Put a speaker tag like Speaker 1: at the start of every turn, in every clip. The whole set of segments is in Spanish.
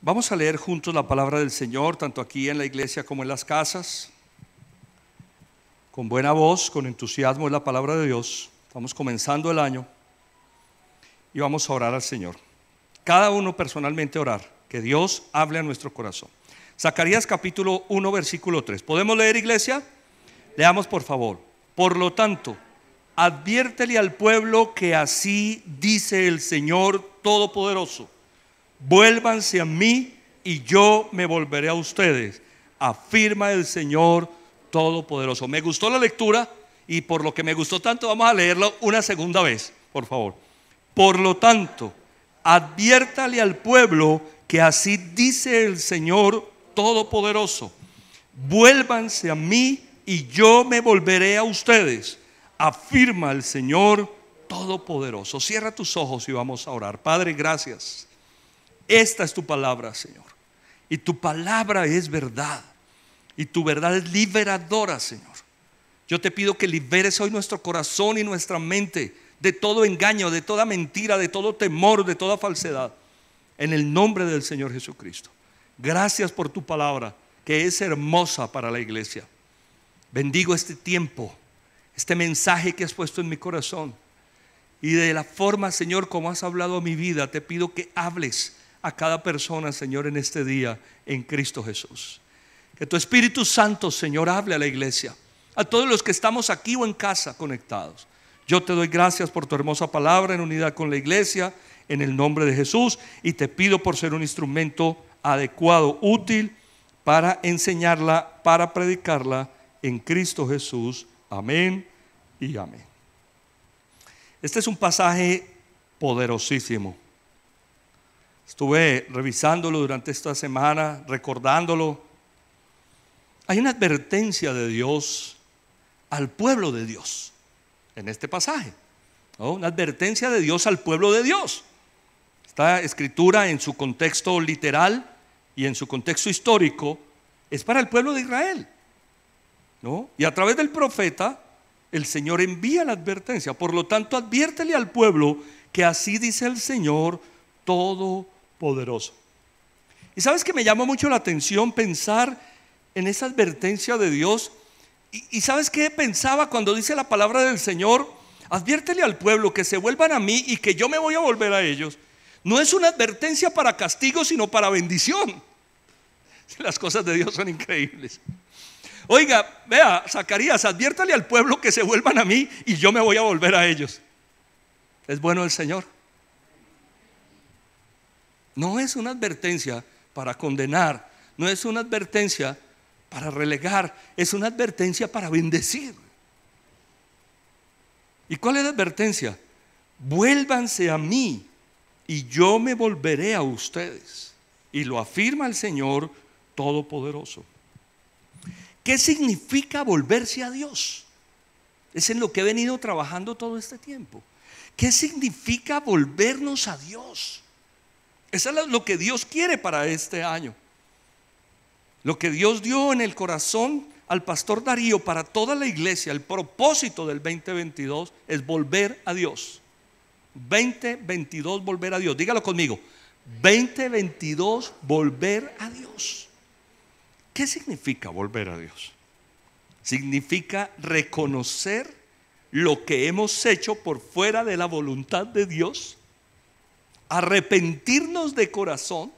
Speaker 1: Vamos a leer juntos la palabra del Señor, tanto aquí en la iglesia como en las casas. Con buena voz, con entusiasmo es la palabra de Dios. Estamos comenzando el año y vamos a orar al Señor. Cada uno personalmente orar, que Dios hable a nuestro corazón. Zacarías capítulo 1 versículo 3. ¿Podemos leer, iglesia? Leamos por favor. Por lo tanto, adviértele al pueblo que así dice el Señor Todopoderoso: vuélvanse a mí y yo me volveré a ustedes, afirma el Señor Todopoderoso. Me gustó la lectura y por lo que me gustó tanto vamos a leerlo una segunda vez, por favor. Por lo tanto, adviértale al pueblo que así dice el Señor Todopoderoso: vuélvanse a mí y yo me volveré a ustedes, afirma el Señor Todopoderoso. Cierra tus ojos y vamos a orar. Padre, gracias. Esta es tu palabra, Señor, y tu palabra es verdad, y tu verdad es liberadora, Señor. Yo te pido que liberes hoy nuestro corazón y nuestra mente de todo engaño, de toda mentira, de todo temor, de toda falsedad, en el nombre del Señor Jesucristo. Gracias por tu palabra, que es hermosa para la iglesia. Bendigo este tiempo, este mensaje que has puesto en mi corazón, y de la forma, Señor, como has hablado a mi vida, te pido que hables a cada persona, Señor, en este día, en Cristo Jesús. Que tu Espíritu Santo, Señor, hable a la iglesia, a todos los que estamos aquí o en casa conectados. Yo te doy gracias por tu hermosa palabra en unidad con la iglesia, en el nombre de Jesús, y te pido por ser un instrumento adecuado, útil para enseñarla, para predicarla en Cristo Jesús. Amén y amén. Este es un pasaje poderosísimo. Estuve revisándolo durante esta semana, recordándolo. Hay una advertencia de Dios al pueblo de Dios en este pasaje, ¿no? Una advertencia de Dios al pueblo de Dios. Esta escritura, en su contexto literal y en su contexto histórico, es para el pueblo de Israel, ¿no? Y a través del profeta el Señor envía la advertencia. Por lo tanto, adviértele al pueblo que así dice el Señor Todopoderoso. Y sabes que me llama mucho la atención pensar en esa advertencia de Dios. Y sabes qué pensaba cuando dice la palabra del Señor: adviértele al pueblo que se vuelvan a mí y que yo me voy a volver a ellos. No es una advertencia para castigo, sino para bendición. Las cosas de Dios son increíbles. Oiga, vea, Zacarías, adviértale al pueblo que se vuelvan a mí y yo me voy a volver a ellos. ¿Es bueno el Señor? No es una advertencia para condenar, no es una advertencia para relegar, es una advertencia para bendecir. ¿Y cuál es la advertencia? Vuélvanse a mí y yo me volveré a ustedes. Y lo afirma el Señor Todopoderoso. ¿Qué significa volverse a Dios? Es en lo que he venido trabajando todo este tiempo. ¿Qué significa volvernos a Dios? Eso es lo que Dios quiere para este año. Lo que Dios dio en el corazón al pastor Darío para toda la iglesia, el propósito del 2022 es volver a Dios. 2022, volver a Dios. Dígalo conmigo: 2022, volver a Dios. ¿Qué significa volver a Dios? Significa reconocer lo que hemos hecho por fuera de la voluntad de Dios, arrepentirnos de corazón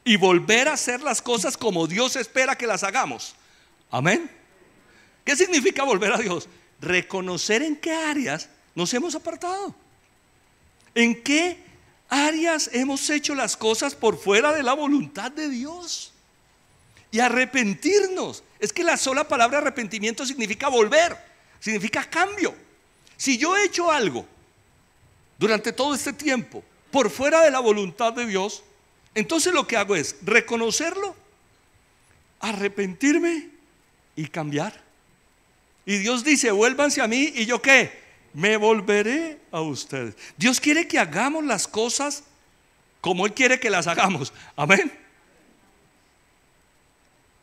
Speaker 1: y volver a hacer las cosas como Dios espera que las hagamos. Amén. ¿Qué significa volver a Dios? Reconocer en qué áreas nos hemos apartado, en qué áreas hemos hecho las cosas por fuera de la voluntad de Dios, y arrepentirnos. Es que la sola palabra arrepentimiento significa volver, significa cambio. Si yo he hecho algo durante todo este tiempo por fuera de la voluntad de Dios, entonces lo que hago es reconocerlo, arrepentirme y cambiar. Y Dios dice: vuélvanse a mí y yo ¿qué? Me volveré a ustedes. Dios quiere que hagamos las cosas como Él quiere que las hagamos. Amén.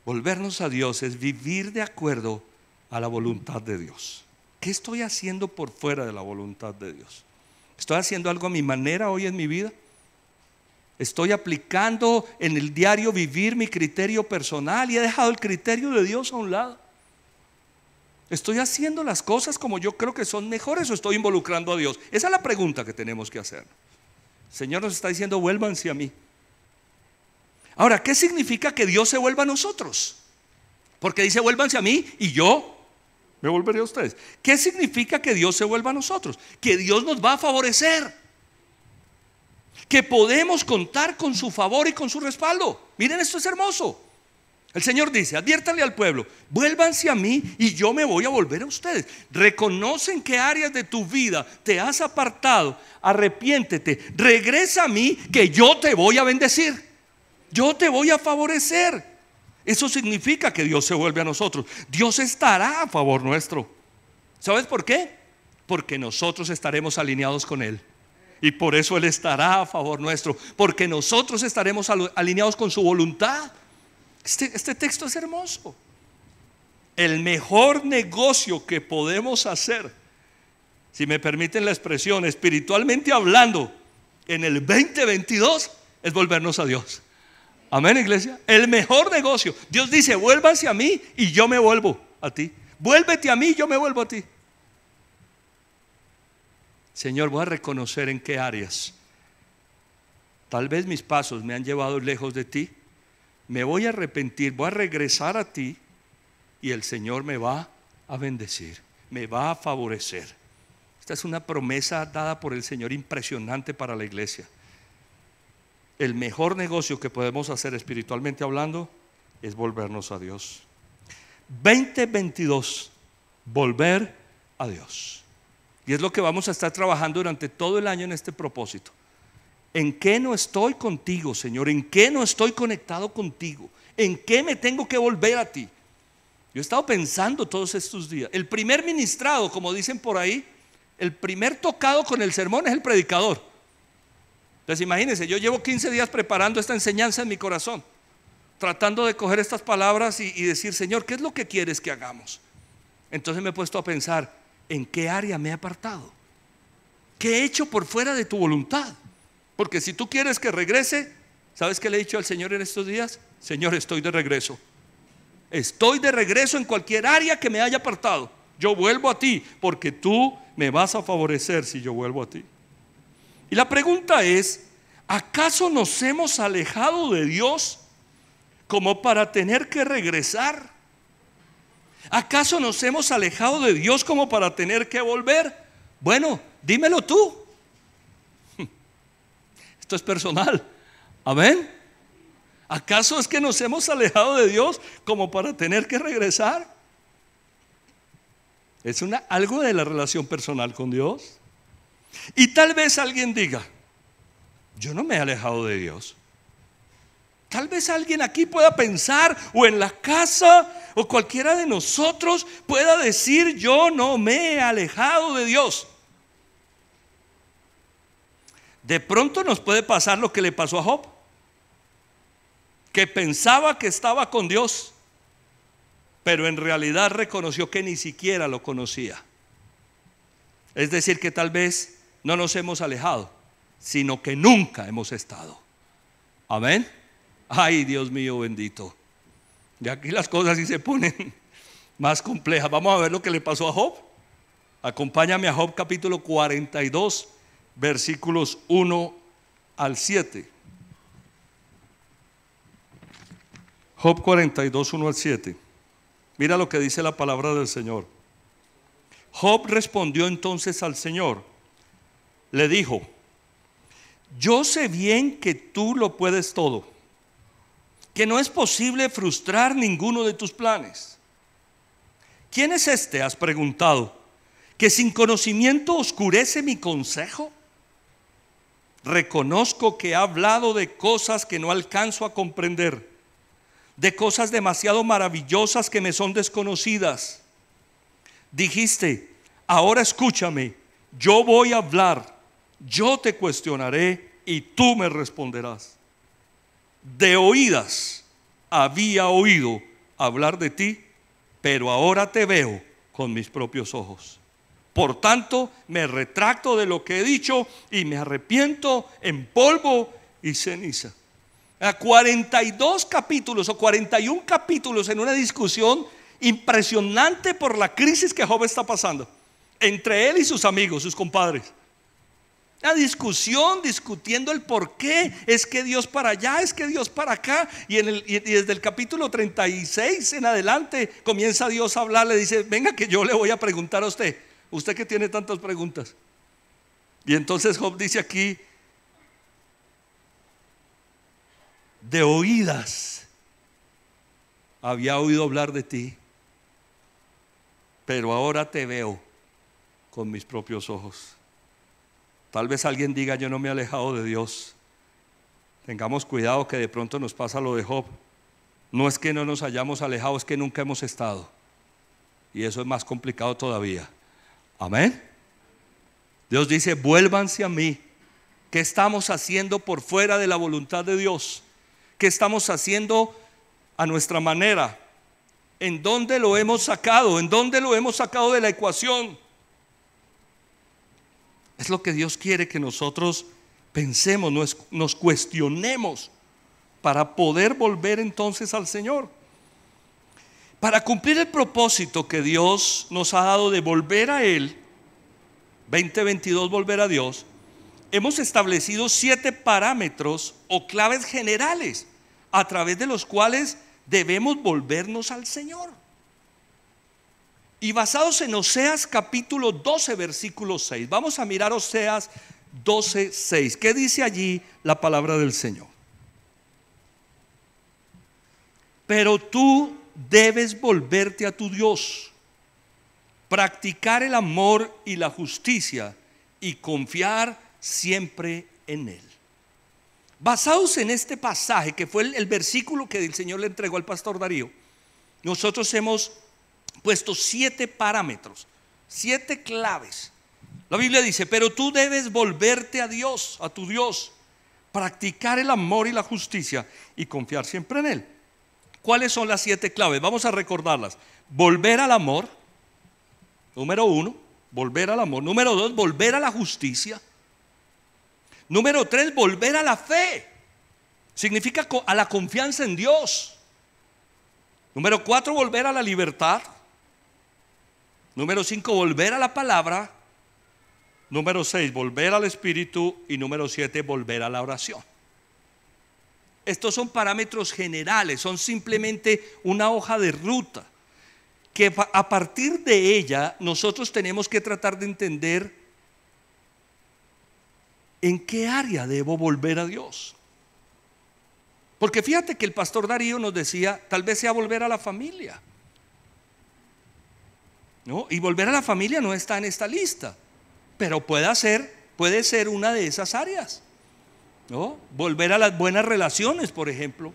Speaker 1: Volvernos a Dios es vivir de acuerdo a la voluntad de Dios. ¿Qué estoy haciendo por fuera de la voluntad de Dios? ¿Estoy haciendo algo a mi manera hoy en mi vida? Estoy aplicando en el diario vivir mi criterio personal y he dejado el criterio de Dios a un lado. ¿Estoy haciendo las cosas como yo creo que son mejores o estoy involucrando a Dios? Esa es la pregunta que tenemos que hacer. El Señor nos está diciendo: vuélvanse a mí. Ahora, ¿qué significa que Dios se vuelva a nosotros? Porque dice: vuélvanse a mí y yo me volveré a ustedes. ¿Qué significa que Dios se vuelva a nosotros? Que Dios nos va a favorecer, que podemos contar con su favor y con su respaldo. Miren, esto es hermoso. El Señor dice: adviértanle al pueblo, vuélvanse a mí y yo me voy a volver a ustedes. Reconocen qué áreas de tu vida te has apartado, arrepiéntete, regresa a mí, que yo te voy a bendecir, yo te voy a favorecer. Eso significa que Dios se vuelve a nosotros. Dios estará a favor nuestro. ¿Sabes por qué? Porque nosotros estaremos alineados con Él. Y por eso Él estará a favor nuestro, porque nosotros estaremos alineados con su voluntad. Este texto es hermoso. El mejor negocio que podemos hacer, si me permiten la expresión, espiritualmente hablando, en el 2022 es volvernos a Dios. Amén, iglesia. El mejor negocio. Dios dice: vuélvanse a mí y yo me vuelvo a ti. Vuélvete a mí y yo me vuelvo a ti. Señor, voy a reconocer en qué áreas tal vez mis pasos me han llevado lejos de ti. Me voy a arrepentir, voy a regresar a ti y el Señor me va a bendecir, me va a favorecer. Esta es una promesa dada por el Señor impresionante para la iglesia. El mejor negocio que podemos hacer espiritualmente hablando es volvernos a Dios. 2022, volver a Dios. Y es lo que vamos a estar trabajando durante todo el año en este propósito. ¿En qué no estoy contigo, Señor? ¿En qué no estoy conectado contigo? ¿En qué me tengo que volver a ti? Yo he estado pensando todos estos días. El primer ministrado, como dicen por ahí, el primer tocado con el sermón es el predicador. Entonces imagínense, yo llevo 15 días preparando esta enseñanza en mi corazón, tratando de coger estas palabras y decir: Señor, ¿qué es lo que quieres que hagamos? Entonces me he puesto a pensar: ¿en qué área me he apartado? ¿Qué he hecho por fuera de tu voluntad? Porque si tú quieres que regrese, ¿sabes qué le he dicho al Señor en estos días? Señor, estoy de regreso. Estoy de regreso en cualquier área que me haya apartado. Yo vuelvo a ti, porque tú me vas a favorecer si yo vuelvo a ti. Y la pregunta es: ¿acaso nos hemos alejado de Dios como para tener que regresar? ¿Acaso nos hemos alejado de Dios como para tener que volver? Bueno, dímelo tú. Esto es personal. Amén. ¿Acaso es que nos hemos alejado de Dios como para tener que regresar? Es algo de la relación personal con Dios. Y tal vez alguien diga: yo no me he alejado de Dios. Tal vez alguien aquí pueda pensar, o en la casa, o cualquiera de nosotros pueda decir: yo no me he alejado de Dios. De pronto nos puede pasar lo que le pasó a Job, que pensaba que estaba con Dios, pero en realidad reconoció que ni siquiera lo conocía. Es decir, que tal vez no nos hemos alejado, sino que nunca hemos estado. Amén. Ay, Dios mío bendito. De aquí las cosas sí se ponen más complejas. Vamos a ver lo que le pasó a Job. Acompáñame a Job capítulo 42, versículos 1 al 7. Job 42, 1 al 7. Mira lo que dice la palabra del Señor. Job respondió entonces al Señor. Le dijo: yo sé bien que tú lo puedes todo, que no es posible frustrar ninguno de tus planes. ¿Quién es este?, has preguntado, que sin conocimiento oscurece mi consejo. Reconozco que he hablado de cosas que no alcanzo a comprender, de cosas demasiado maravillosas que me son desconocidas. Dijiste: ahora escúchame, yo voy a hablar, yo te cuestionaré y tú me responderás. De oídas había oído hablar de ti, pero ahora te veo con mis propios ojos. Por tanto, me retracto de lo que he dicho y me arrepiento en polvo y ceniza. A 42 capítulos o 41 capítulos en una discusión impresionante por la crisis que Job está pasando entre él y sus amigos, sus compadres. Una discusión, discutiendo el por qué, es que Dios para allá, es que Dios para acá. Y desde el capítulo 36 en adelante comienza Dios a hablar, le dice: venga que yo le voy a preguntar a usted que tiene tantas preguntas. Y entonces Job dice aquí: de oídas había oído hablar de ti, pero ahora te veo con mis propios ojos. Tal vez alguien diga: yo no me he alejado de Dios. Tengamos cuidado, que de pronto nos pasa lo de Job. No es que no nos hayamos alejado, es que nunca hemos estado. Y eso es más complicado todavía. Amén. Dios dice: vuélvanse a mí. ¿Qué estamos haciendo por fuera de la voluntad de Dios? ¿Qué estamos haciendo a nuestra manera? ¿En dónde lo hemos sacado? ¿En dónde lo hemos sacado de la ecuación? Es lo que Dios quiere que nosotros pensemos, nos cuestionemos para poder volver entonces al Señor. Para cumplir el propósito que Dios nos ha dado de volver a Él, 2022 volver a Dios, hemos establecido 7 parámetros o claves generales a través de los cuales debemos volvernos al Señor. Y basados en Oseas capítulo 12 versículo 6, vamos a mirar Oseas 12, 6. ¿Qué dice allí la palabra del Señor? Pero tú debes volverte a tu Dios, practicar el amor y la justicia y confiar siempre en Él. Basados en este pasaje, que fue el versículo que el Señor le entregó al pastor Darío, nosotros hemos puesto 7 parámetros, 7 claves. La Biblia dice: pero tú debes volverte a Dios, a tu Dios, practicar el amor y la justicia y confiar siempre en Él. ¿Cuáles son las 7 claves? Vamos a recordarlas. Volver al amor, número 1, volver al amor. Número 2, volver a la justicia. Número 3, volver a la fe. Significa a la confianza en Dios. Número 4, volver a la libertad. Número 5, volver a la palabra. Número 6, volver al Espíritu. Y número 7, volver a la oración. Estos son parámetros generales, son simplemente una hoja de ruta que a partir de ella nosotros tenemos que tratar de entender en qué área debo volver a Dios. Porque fíjate que el pastor Darío nos decía: tal vez sea volver a la familia, ¿no? Y volver a la familia no está en esta lista, pero puede ser una de esas áreas, ¿no? Volver a las buenas relaciones, por ejemplo.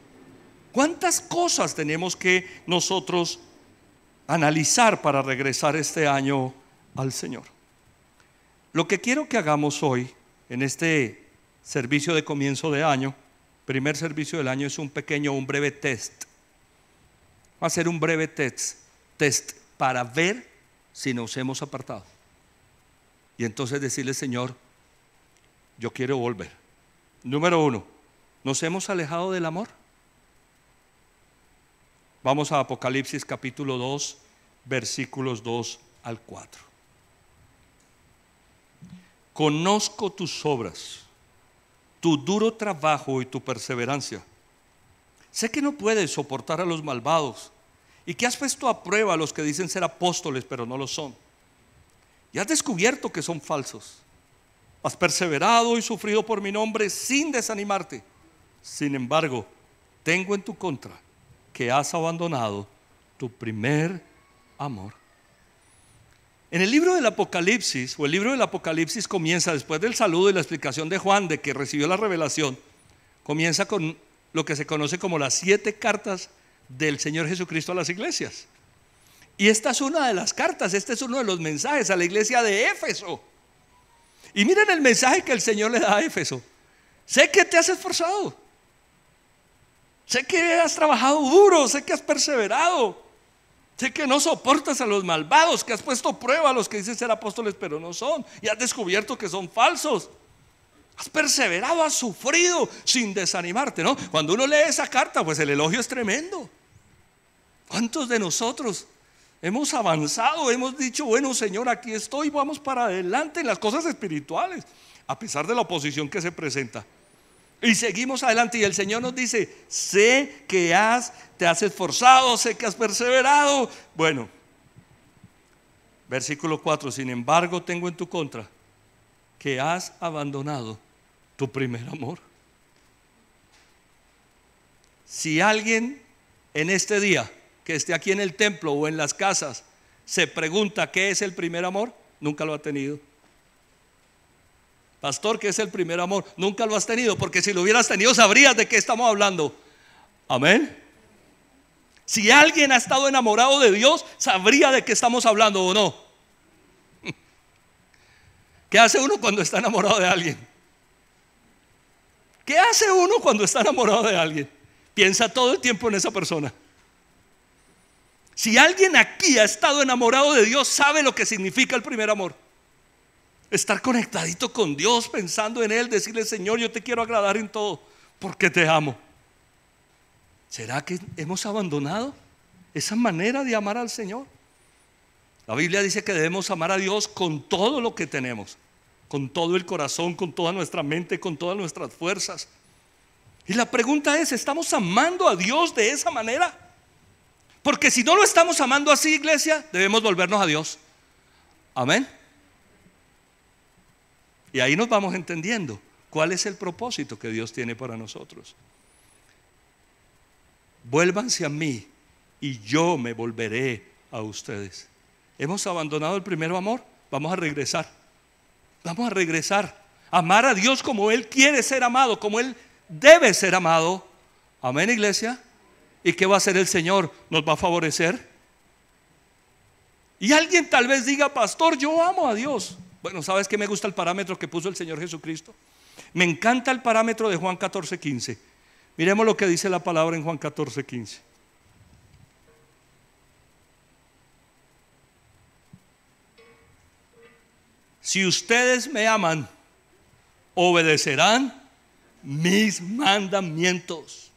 Speaker 1: ¿Cuántas cosas tenemos que nosotros analizar para regresar este año al Señor? Lo que quiero que hagamos hoy en este servicio de comienzo de año, primer servicio del año, es un breve test. Va a ser un breve test para ver si nos hemos apartado. Y entonces decirle: Señor, yo quiero volver. Número 1, ¿nos hemos alejado del amor? Vamos a Apocalipsis capítulo 2, versículos 2 al 4. Conozco tus obras, tu duro trabajo y tu perseverancia. Sé que no puedes soportar a los malvados y que has puesto a prueba a los que dicen ser apóstoles pero no lo son. Y has descubierto que son falsos. Has perseverado y sufrido por mi nombre sin desanimarte. Sin embargo, tengo en tu contra que has abandonado tu primer amor. En el libro del Apocalipsis, o el libro del Apocalipsis comienza después del saludo y la explicación de Juan de que recibió la revelación. Comienza con lo que se conoce como las 7 cartas del Señor Jesucristo a las iglesias. Y esta es una de las cartas, este es uno de los mensajes a la iglesia de Éfeso. Y miren el mensaje que el Señor le da a Éfeso: sé que te has esforzado, sé que has trabajado duro, sé que has perseverado, sé que no soportas a los malvados, que has puesto prueba a los que dicen ser apóstoles pero no son, y has descubierto que son falsos. Has perseverado, has sufrido sin desanimarte, ¿no? Cuando uno lee esa carta, pues el elogio es tremendo. ¿Cuántos de nosotros hemos avanzado, hemos dicho, bueno, Señor, aquí estoy, vamos para adelante en las cosas espirituales, a pesar de la oposición que se presenta? Y seguimos adelante y el Señor nos dice, sé que te has esforzado, sé que has perseverado. Bueno, versículo 4, sin embargo tengo en tu contra que has abandonado tu primer amor. Si alguien en este día que esté aquí en el templo o en las casas se pregunta qué es el primer amor, nunca lo ha tenido. Pastor, ¿qué es el primer amor? Nunca lo has tenido, porque si lo hubieras tenido sabrías de qué estamos hablando. Amén. Si alguien ha estado enamorado de Dios, sabría de qué estamos hablando, ¿o no? ¿Qué hace uno cuando está enamorado de alguien? ¿Qué hace uno cuando está enamorado de alguien? Piensa todo el tiempo en esa persona. Si alguien aquí ha estado enamorado de Dios, sabe lo que significa el primer amor. Estar conectadito con Dios, pensando en Él, decirle, Señor, yo te quiero agradar en todo, porque te amo. ¿Será que hemos abandonado esa manera de amar al Señor? La Biblia dice que debemos amar a Dios con todo lo que tenemos, con todo el corazón, con toda nuestra mente, con todas nuestras fuerzas. Y la pregunta es, ¿estamos amando a Dios de esa manera? Porque si no lo estamos amando así, iglesia, debemos volvernos a Dios. Amén. Y ahí nos vamos entendiendo cuál es el propósito que Dios tiene para nosotros. Vuélvanse a mí y yo me volveré a ustedes. ¿Hemos abandonado el primer amor? Vamos a regresar. Vamos a regresar. Amar a Dios como Él quiere ser amado, como Él debe ser amado. Amén, iglesia. ¿Y qué va a hacer el Señor? ¿Nos va a favorecer? Y alguien tal vez diga, pastor, yo amo a Dios. Bueno, ¿sabes qué me gusta el parámetro que puso el Señor Jesucristo? Me encanta el parámetro de Juan 14:15. Miremos lo que dice la palabra en Juan 14:15. Si ustedes me aman, obedecerán mis mandamientos.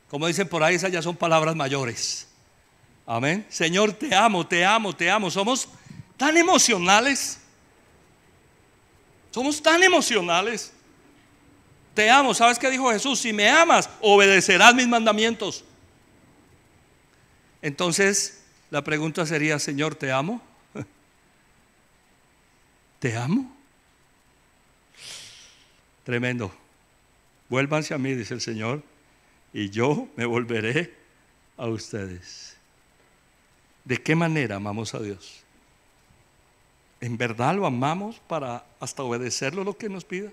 Speaker 1: Como dicen por ahí, esas ya son palabras mayores. Amén. Señor, te amo, te amo, te amo. Somos tan emocionales. Somos tan emocionales. Te amo. ¿Sabes qué dijo Jesús? Si me amas, obedecerás mis mandamientos. Entonces, la pregunta sería, Señor, ¿te amo? ¿Te amo? Tremendo. Vuélvanse a mí, dice el Señor, y yo me volveré a ustedes. ¿De qué manera amamos a Dios? ¿En verdad lo amamos para hasta obedecerlo lo que nos pida?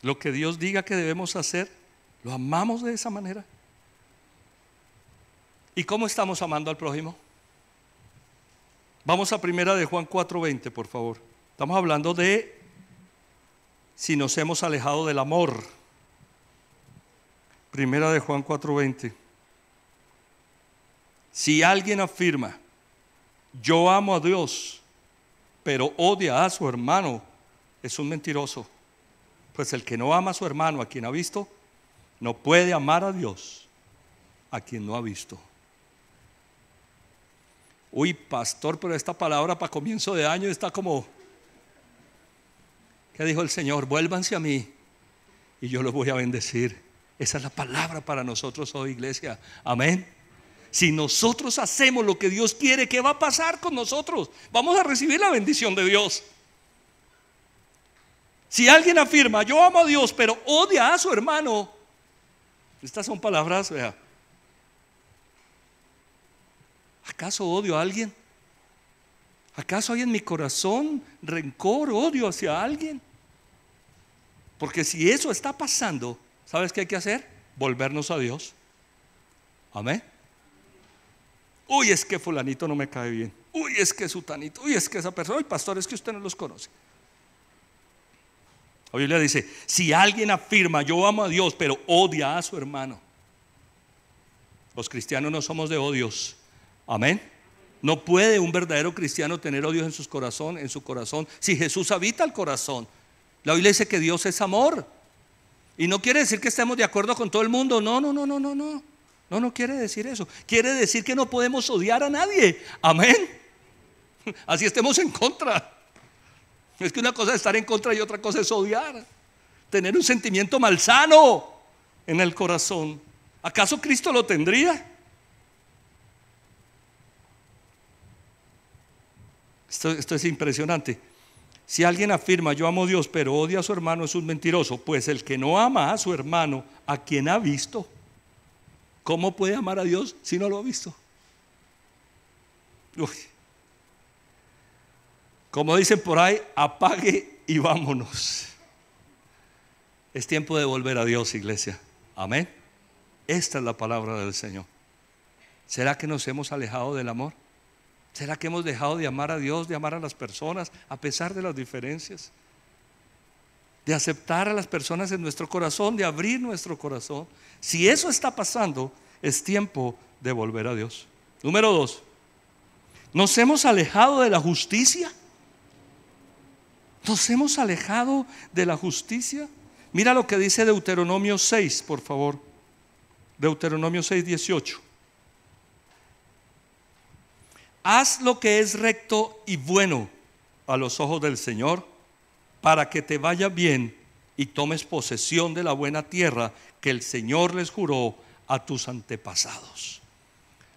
Speaker 1: Lo que Dios diga que debemos hacer, ¿lo amamos de esa manera? ¿Y cómo estamos amando al prójimo? Vamos a primera de Juan 4:20, por favor. Estamos hablando de si nos hemos alejado del amor. Primera de Juan 4:20. Si alguien afirma, yo amo a Dios, pero odia a su hermano, es un mentiroso. Pues el que no ama a su hermano, a quien ha visto, no puede amar a Dios, a quien no ha visto. Uy, pastor, pero esta palabra para comienzo de año está como... ¿Qué dijo el Señor? Vuélvanse a mí y yo los voy a bendecir. Esa es la palabra para nosotros hoy, iglesia. Amén. Si nosotros hacemos lo que Dios quiere, ¿qué va a pasar con nosotros? Vamos a recibir la bendición de Dios. Si alguien afirma, yo amo a Dios, pero odia a su hermano. Estas son palabras, vea. ¿Acaso odio a alguien? ¿Acaso hay en mi corazón rencor, odio hacia alguien? Porque si eso está pasando, ¿sabes qué hay que hacer? Volvernos a Dios. Amén. Uy, es que fulanito no me cae bien. Uy, es que sutanito. Uy, es que esa persona. Uy, pastor, es que usted no los conoce. La Biblia dice, si alguien afirma, yo amo a Dios, pero odia a su hermano. Los cristianos no somos de odios. Amén. No puede un verdadero cristiano tener odio en su corazón, si Jesús habita el corazón. La Biblia dice que Dios es amor. Y no quiere decir que estemos de acuerdo con todo el mundo. No, no, no, no, no, no. No quiere decir eso. Quiere decir que no podemos odiar a nadie. Amén. Así estemos en contra. Es que una cosa es estar en contra y otra cosa es odiar. Tener un sentimiento malsano en el corazón. ¿Acaso Cristo lo tendría? Esto es impresionante. Si alguien afirma yo amo a Dios pero odia a su hermano, es un mentiroso. Pues el que no ama a su hermano, ¿a quien ha visto? ¿Cómo puede amar a Dios si no lo ha visto? Uy. Como dicen por ahí, apague y vámonos. Es tiempo de volver a Dios, iglesia. Amén. Esta es la palabra del Señor. ¿Será que nos hemos alejado del amor? ¿Será que hemos dejado de amar a Dios, de amar a las personas a pesar de las diferencias? De aceptar a las personas en nuestro corazón, de abrir nuestro corazón. Si eso está pasando, es tiempo de volver a Dios. Número 2, ¿nos hemos alejado de la justicia? ¿Nos hemos alejado de la justicia? Mira lo que dice Deuteronomio 6, por favor. Deuteronomio 6, 18. Haz lo que es recto y bueno a los ojos del Señor, para que te vaya bien y tomes posesión de la buena tierra que el Señor les juró a tus antepasados.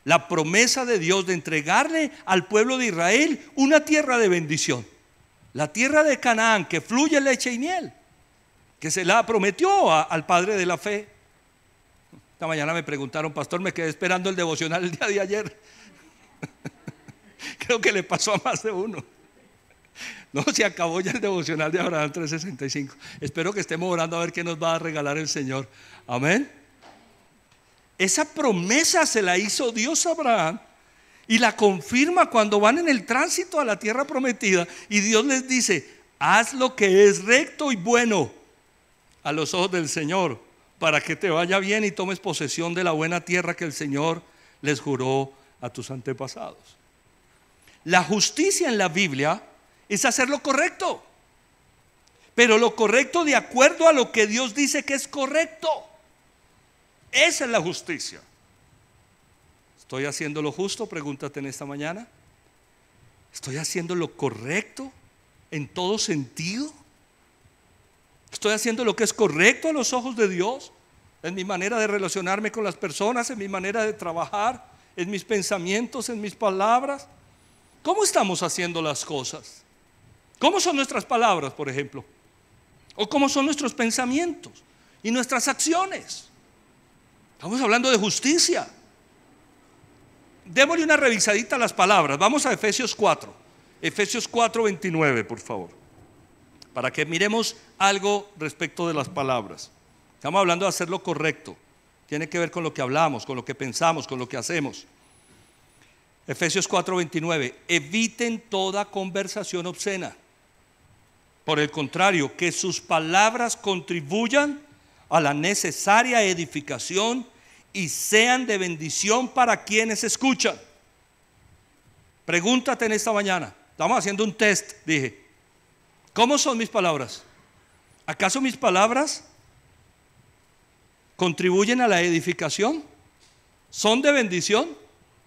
Speaker 1: La promesa de Dios de entregarle al pueblo de Israel una tierra de bendición. La tierra de Canaán, que fluye leche y miel, que se la prometió al padre de la fe. Esta mañana me preguntaron, pastor, me quedé esperando el devocional el día de ayer. Creo que le pasó a más de uno. No, se acabó ya el devocional de Abraham 365. Espero que estemos orando a ver qué nos va a regalar el Señor. Amén. Esa promesa se la hizo Dios a Abraham y la confirma cuando van en el tránsito a la tierra prometida. Y Dios les dice, haz lo que es recto y bueno a los ojos del Señor, para que te vaya bien y tomes posesión de la buena tierra que el Señor les juró a tus antepasados. La justicia en la Biblia es hacer lo correcto, pero lo correcto de acuerdo a lo que Dios dice que es correcto. Esa es la justicia. ¿Estoy haciendo lo justo? Pregúntate en esta mañana. ¿Estoy haciendo lo correcto en todo sentido? ¿Estoy haciendo lo que es correcto a los ojos de Dios? En mi manera de relacionarme con las personas, en mi manera de trabajar, en mis pensamientos, en mis palabras. ¿Cómo estamos haciendo las cosas? ¿Cómo son nuestras palabras, por ejemplo? ¿O cómo son nuestros pensamientos y nuestras acciones? Estamos hablando de justicia. Démosle una revisadita a las palabras. Vamos a Efesios 4. Efesios 4, 29, por favor, para que miremos algo respecto de las palabras. Estamos hablando de hacer lo correcto. Tiene que ver con lo que hablamos, con lo que pensamos, con lo que hacemos. Efesios 4, 29. Eviten toda conversación obscena. Por el contrario, que sus palabras contribuyan a la necesaria edificación y sean de bendición para quienes escuchan. Pregúntate en esta mañana. Estamos haciendo un test, dije. ¿Cómo son mis palabras? ¿Acaso mis palabras contribuyen a la edificación? ¿Son de bendición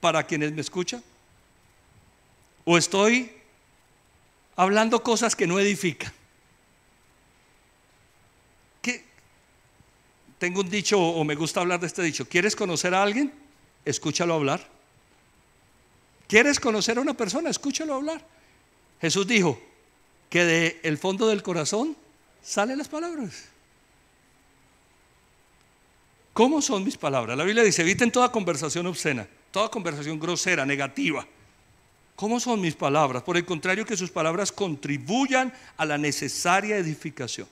Speaker 1: para quienes me escuchan? ¿O estoy hablando cosas que no edifican? Tengo un dicho, o me gusta hablar de este dicho: ¿quieres conocer a alguien? Escúchalo hablar. ¿Quieres conocer a una persona? Escúchalo hablar. Jesús dijo que del fondo del corazón salen las palabras. ¿Cómo son mis palabras? La Biblia dice: eviten toda conversación obscena, toda conversación grosera, negativa. ¿Cómo son mis palabras? Por el contrario, que sus palabras contribuyan a la necesaria edificación.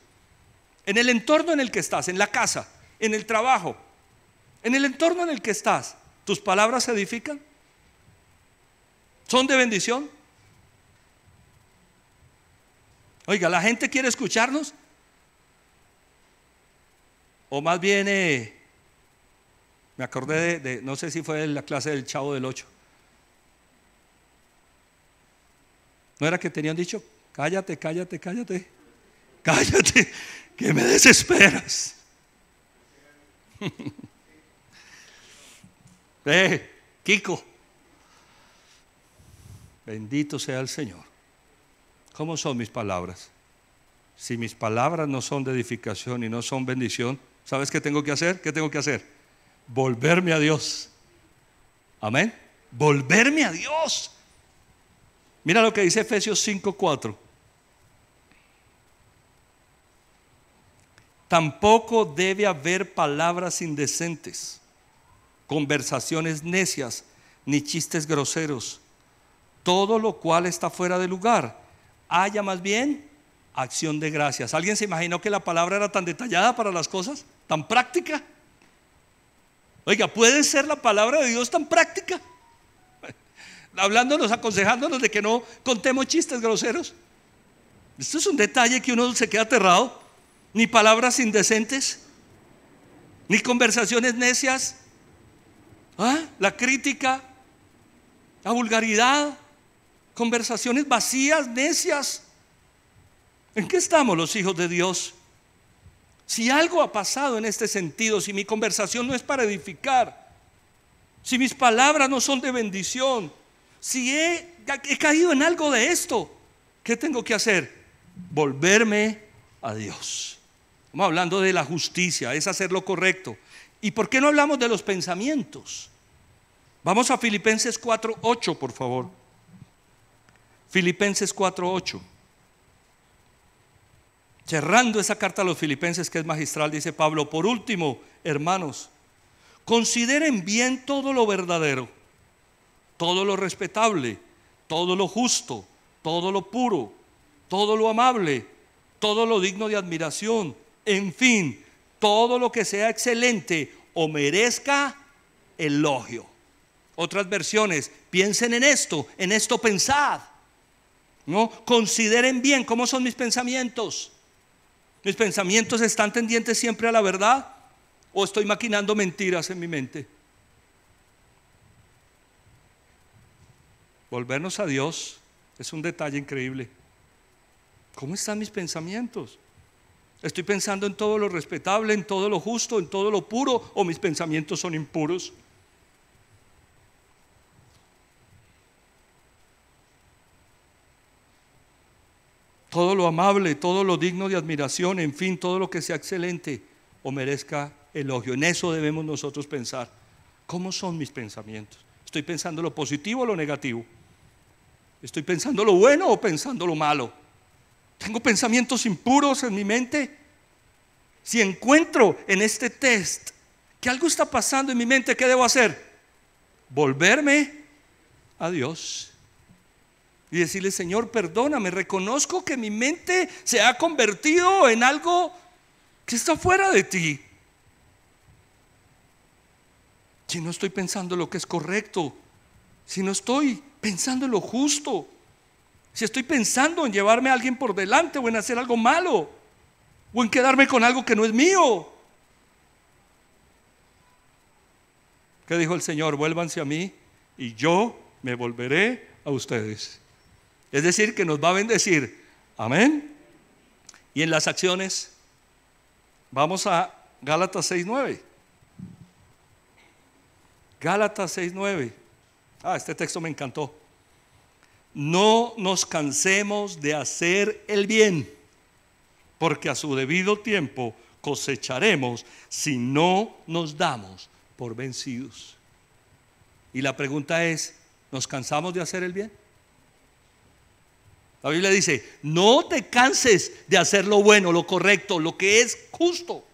Speaker 1: En el entorno en el que estás, en la casa, en el trabajo, en el entorno en el que estás, ¿tus palabras se edifican? ¿Son de bendición? Oiga, ¿la gente quiere escucharnos? O más bien, me acordé no sé si fue en la clase del Chavo del 8. ¿No era que tenían dicho? Cállate, cállate, cállate, cállate, que me desesperas. Kiko, bendito sea el Señor. ¿Cómo son mis palabras? Si mis palabras no son de edificación y no son bendición, ¿sabes qué tengo que hacer? ¿Qué tengo que hacer? Volverme a Dios. Amén. Volverme a Dios. Mira lo que dice Efesios 5:4. Tampoco debe haber palabras indecentes, conversaciones necias, ni chistes groseros. Todo lo cual está fuera de lugar. Haya más bien acción de gracias. ¿Alguien se imaginó que la palabra era tan detallada para las cosas? ¿Tan práctica? Oiga, ¿puede ser la palabra de Dios tan práctica? Hablándonos, aconsejándonos de que no contemos chistes groseros. Esto es un detalle que uno se queda aterrado. Ni palabras indecentes, ni conversaciones necias, la crítica, la vulgaridad, conversaciones vacías, necias. ¿En qué estamos los hijos de Dios? Si algo ha pasado en este sentido, si mi conversación no es para edificar, si mis palabras no son de bendición, si he caído en algo de esto, ¿qué tengo que hacer? Volverme a Dios. Estamos hablando de la justicia, es hacer lo correcto. ¿Y por qué no hablamos de los pensamientos? Vamos a Filipenses 4:8, por favor. Filipenses 4:8. Cerrando esa carta a los Filipenses, que es magistral, dice Pablo: por último, hermanos, consideren bien todo lo verdadero, todo lo respetable, todo lo justo, todo lo puro, todo lo amable, todo lo digno de admiración, en fin, todo lo que sea excelente o merezca elogio. Otras versiones: piensen en esto pensad. ¿No? Consideren bien cómo son mis pensamientos. ¿Mis pensamientos están tendientes siempre a la verdad o estoy maquinando mentiras en mi mente? Volvernos a Dios es un detalle increíble. ¿Cómo están mis pensamientos? ¿Estoy pensando en todo lo respetable, en todo lo justo, en todo lo puro, o mis pensamientos son impuros? Todo lo amable, todo lo digno de admiración, en fin, todo lo que sea excelente o merezca elogio. En eso debemos nosotros pensar. ¿Cómo son mis pensamientos? ¿Estoy pensando lo positivo o lo negativo? ¿Estoy pensando lo bueno o pensando lo malo? ¿Tengo pensamientos impuros en mi mente? Si encuentro en este test que algo está pasando en mi mente, ¿qué debo hacer? Volverme a Dios y decirle: Señor, perdóname, reconozco que mi mente se ha convertido en algo que está fuera de ti. Si no estoy pensando lo que es correcto, si no estoy pensando en lo justo, si estoy pensando en llevarme a alguien por delante o en hacer algo malo o en quedarme con algo que no es mío. ¿Qué dijo el Señor? Vuélvanse a mí y yo me volveré a ustedes. Es decir, que nos va a bendecir. Amén. Y en las acciones, vamos a Gálatas 6:9. Gálatas 6:9. Este texto me encantó. No nos cansemos de hacer el bien, porque a su debido tiempo cosecharemos si no nos damos por vencidos. Y la pregunta es: ¿nos cansamos de hacer el bien? La Biblia dice: no te canses de hacer lo bueno, lo correcto, lo que es justo.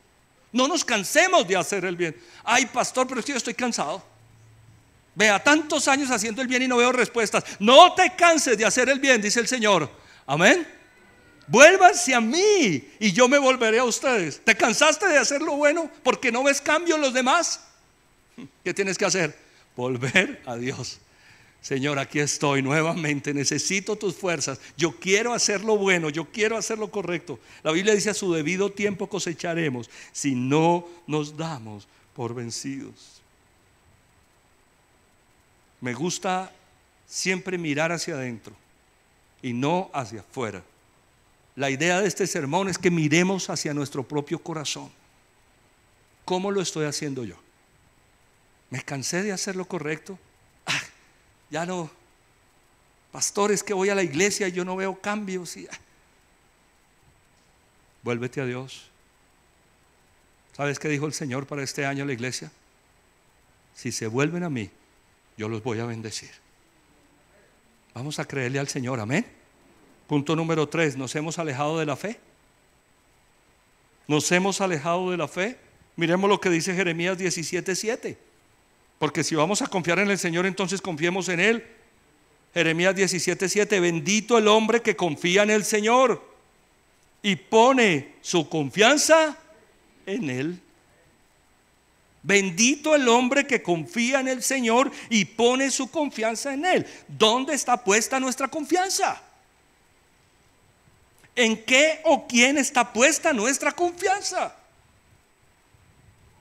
Speaker 1: No nos cansemos de hacer el bien. Ay, pastor, pero es que yo estoy cansado. Vea, tantos años haciendo el bien y no veo respuestas. No te canses de hacer el bien, dice el Señor. Amén. Vuélvanse a mí y yo me volveré a ustedes. ¿Te cansaste de hacer lo bueno porque no ves cambio en los demás? ¿Qué tienes que hacer? Volver a Dios. Señor, aquí estoy nuevamente, necesito tus fuerzas. Yo quiero hacer lo bueno, yo quiero hacer lo correcto. La Biblia dice: a su debido tiempo cosecharemos si no nos damos por vencidos. Me gusta siempre mirar hacia adentro y no hacia afuera. La idea de este sermón es que miremos hacia nuestro propio corazón. ¿Cómo lo estoy haciendo yo? ¿Me cansé de hacer lo correcto? Ya no, pastor, es que voy a la iglesia y yo no veo cambios. Vuélvete a Dios. ¿Sabes qué dijo el Señor para este año a la iglesia? Si se vuelven a mí, yo los voy a bendecir. Vamos a creerle al Señor, amén. Punto número 3, ¿nos hemos alejado de la fe? ¿Nos hemos alejado de la fe? Miremos lo que dice Jeremías 17:7. Porque si vamos a confiar en el Señor, entonces confiemos en Él. Jeremías 17:7, bendito el hombre que confía en el Señor y pone su confianza en Él. Bendito el hombre que confía en el Señor y pone su confianza en Él. ¿Dónde está puesta nuestra confianza? ¿En qué o quién está puesta nuestra confianza?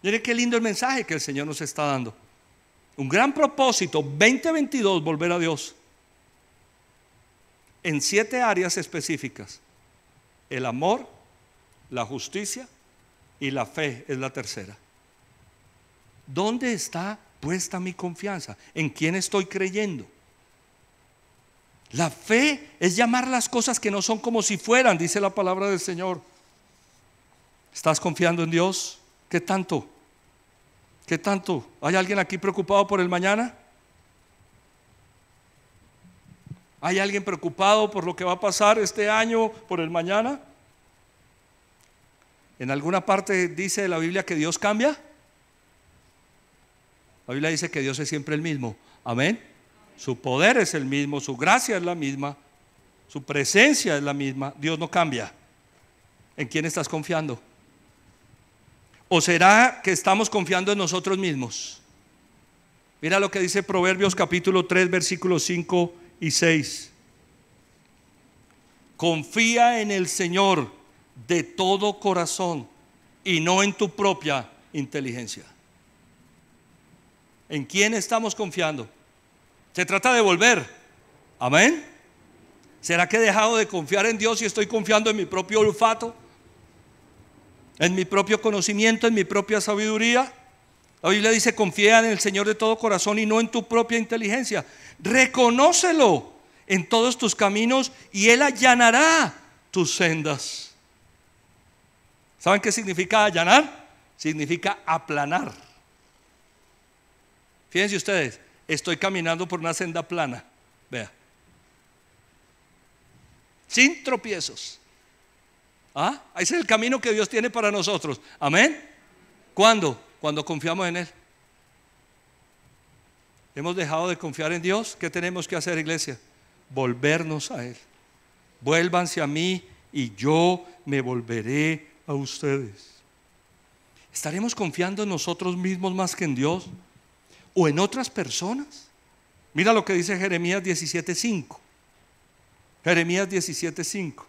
Speaker 1: Miren qué lindo el mensaje que el Señor nos está dando. Un gran propósito, 2022, volver a Dios. En 7 áreas específicas. El amor, la justicia y la fe es la tercera. ¿Dónde está puesta mi confianza? ¿En quién estoy creyendo? La fe es llamar las cosas que no son como si fueran, dice la palabra del Señor. ¿Estás confiando en Dios? ¿Qué tanto? ¿Qué tanto? ¿Hay alguien aquí preocupado por el mañana? ¿Hay alguien preocupado por lo que va a pasar este año, por el mañana? ¿En alguna parte dice la Biblia que Dios cambia? La Biblia dice que Dios es siempre el mismo. Amén. Su poder es el mismo, su gracia es la misma, su presencia es la misma. Dios no cambia. ¿En quién estás confiando? ¿O será que estamos confiando en nosotros mismos? Mira lo que dice Proverbios capítulo 3 versículos 5 y 6. Confía en el Señor de todo corazón y no en tu propia inteligencia. ¿En quién estamos confiando? Se trata de volver. Amén. ¿Será que he dejado de confiar en Dios y estoy confiando en mi propio olfato? ¿En mi propio conocimiento, en mi propia sabiduría? La Biblia dice: confía en el Señor de todo corazón y no en tu propia inteligencia. Reconócelo en todos tus caminos y Él allanará tus sendas. ¿Saben qué significa allanar? Significa aplanar. Fíjense ustedes, estoy caminando por una senda plana. Vea, sin tropiezos. Ese es el camino que Dios tiene para nosotros. Amén. ¿Cuándo? Cuando confiamos en Él. ¿Hemos dejado de confiar en Dios? ¿Qué tenemos que hacer, iglesia? Volvernos a Él. Vuélvanse a mí y yo me volveré a ustedes. ¿Estaremos confiando en nosotros mismos más que en Dios? ¿O en otras personas? Mira lo que dice Jeremías 17:5. Jeremías 17:5.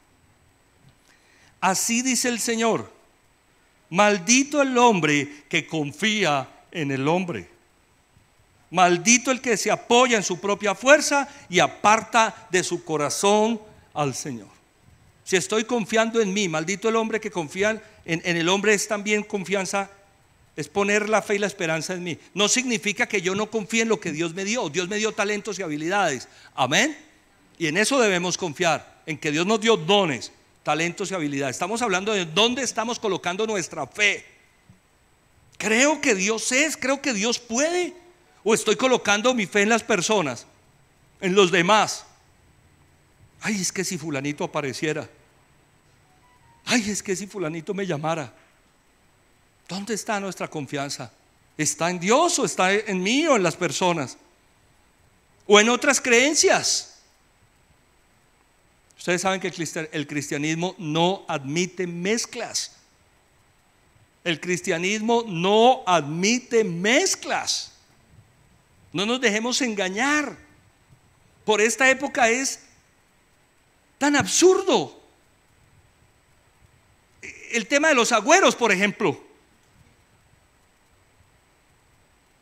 Speaker 1: Así dice el Señor: maldito el hombre que confía en el hombre. Maldito el que se apoya en su propia fuerza y aparta de su corazón al Señor. Si estoy confiando en mí, maldito el hombre que confía en el hombre. Es también confianza, es poner la fe y la esperanza en mí. No significa que yo no confíe en lo que Dios me dio. Dios me dio talentos y habilidades. Amén. Y en eso debemos confiar, en que Dios nos dio dones, talentos y habilidades. Estamos hablando de dónde estamos colocando nuestra fe. Creo que Dios es, creo que Dios puede. O estoy colocando mi fe en las personas, en los demás. Ay, es que si fulanito apareciera. Ay, es que si fulanito me llamara. ¿Dónde está nuestra confianza? ¿Está en Dios o está en mí o en las personas? ¿O en otras creencias? Ustedes saben que el cristianismo no admite mezclas. El cristianismo no admite mezclas. No nos dejemos engañar. Por esta época es tan absurdo. El tema de los agüeros, por ejemplo.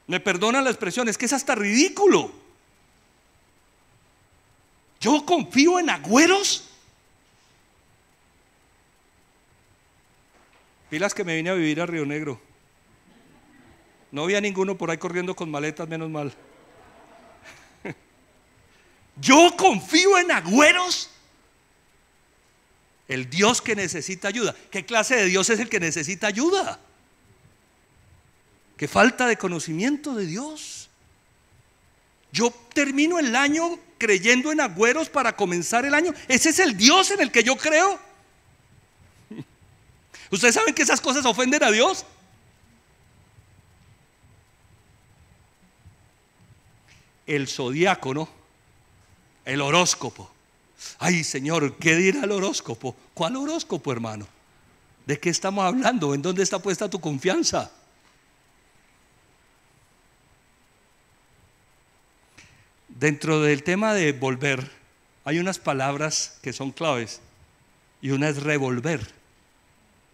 Speaker 1: Me perdonan la expresión, es que es hasta ridículo. Yo confío en agüeros. Pilas que me vine a vivir a Río Negro. No había ninguno por ahí corriendo con maletas, menos mal. Yo confío en agüeros. El Dios que necesita ayuda. ¿Qué clase de Dios es el que necesita ayuda? ¿Qué falta de conocimiento de Dios? Yo termino el año creyendo en agüeros para comenzar el año. ¿Ese es el Dios en el que yo creo? ¿Ustedes saben que esas cosas ofenden a Dios? El zodiaco, ¿no? El horóscopo. Ay, Señor, ¿qué dirá el horóscopo? ¿Cuál horóscopo, hermano? ¿De qué estamos hablando? ¿En dónde está puesta tu confianza? Dentro del tema de volver, hay unas palabras que son claves y una es revolver.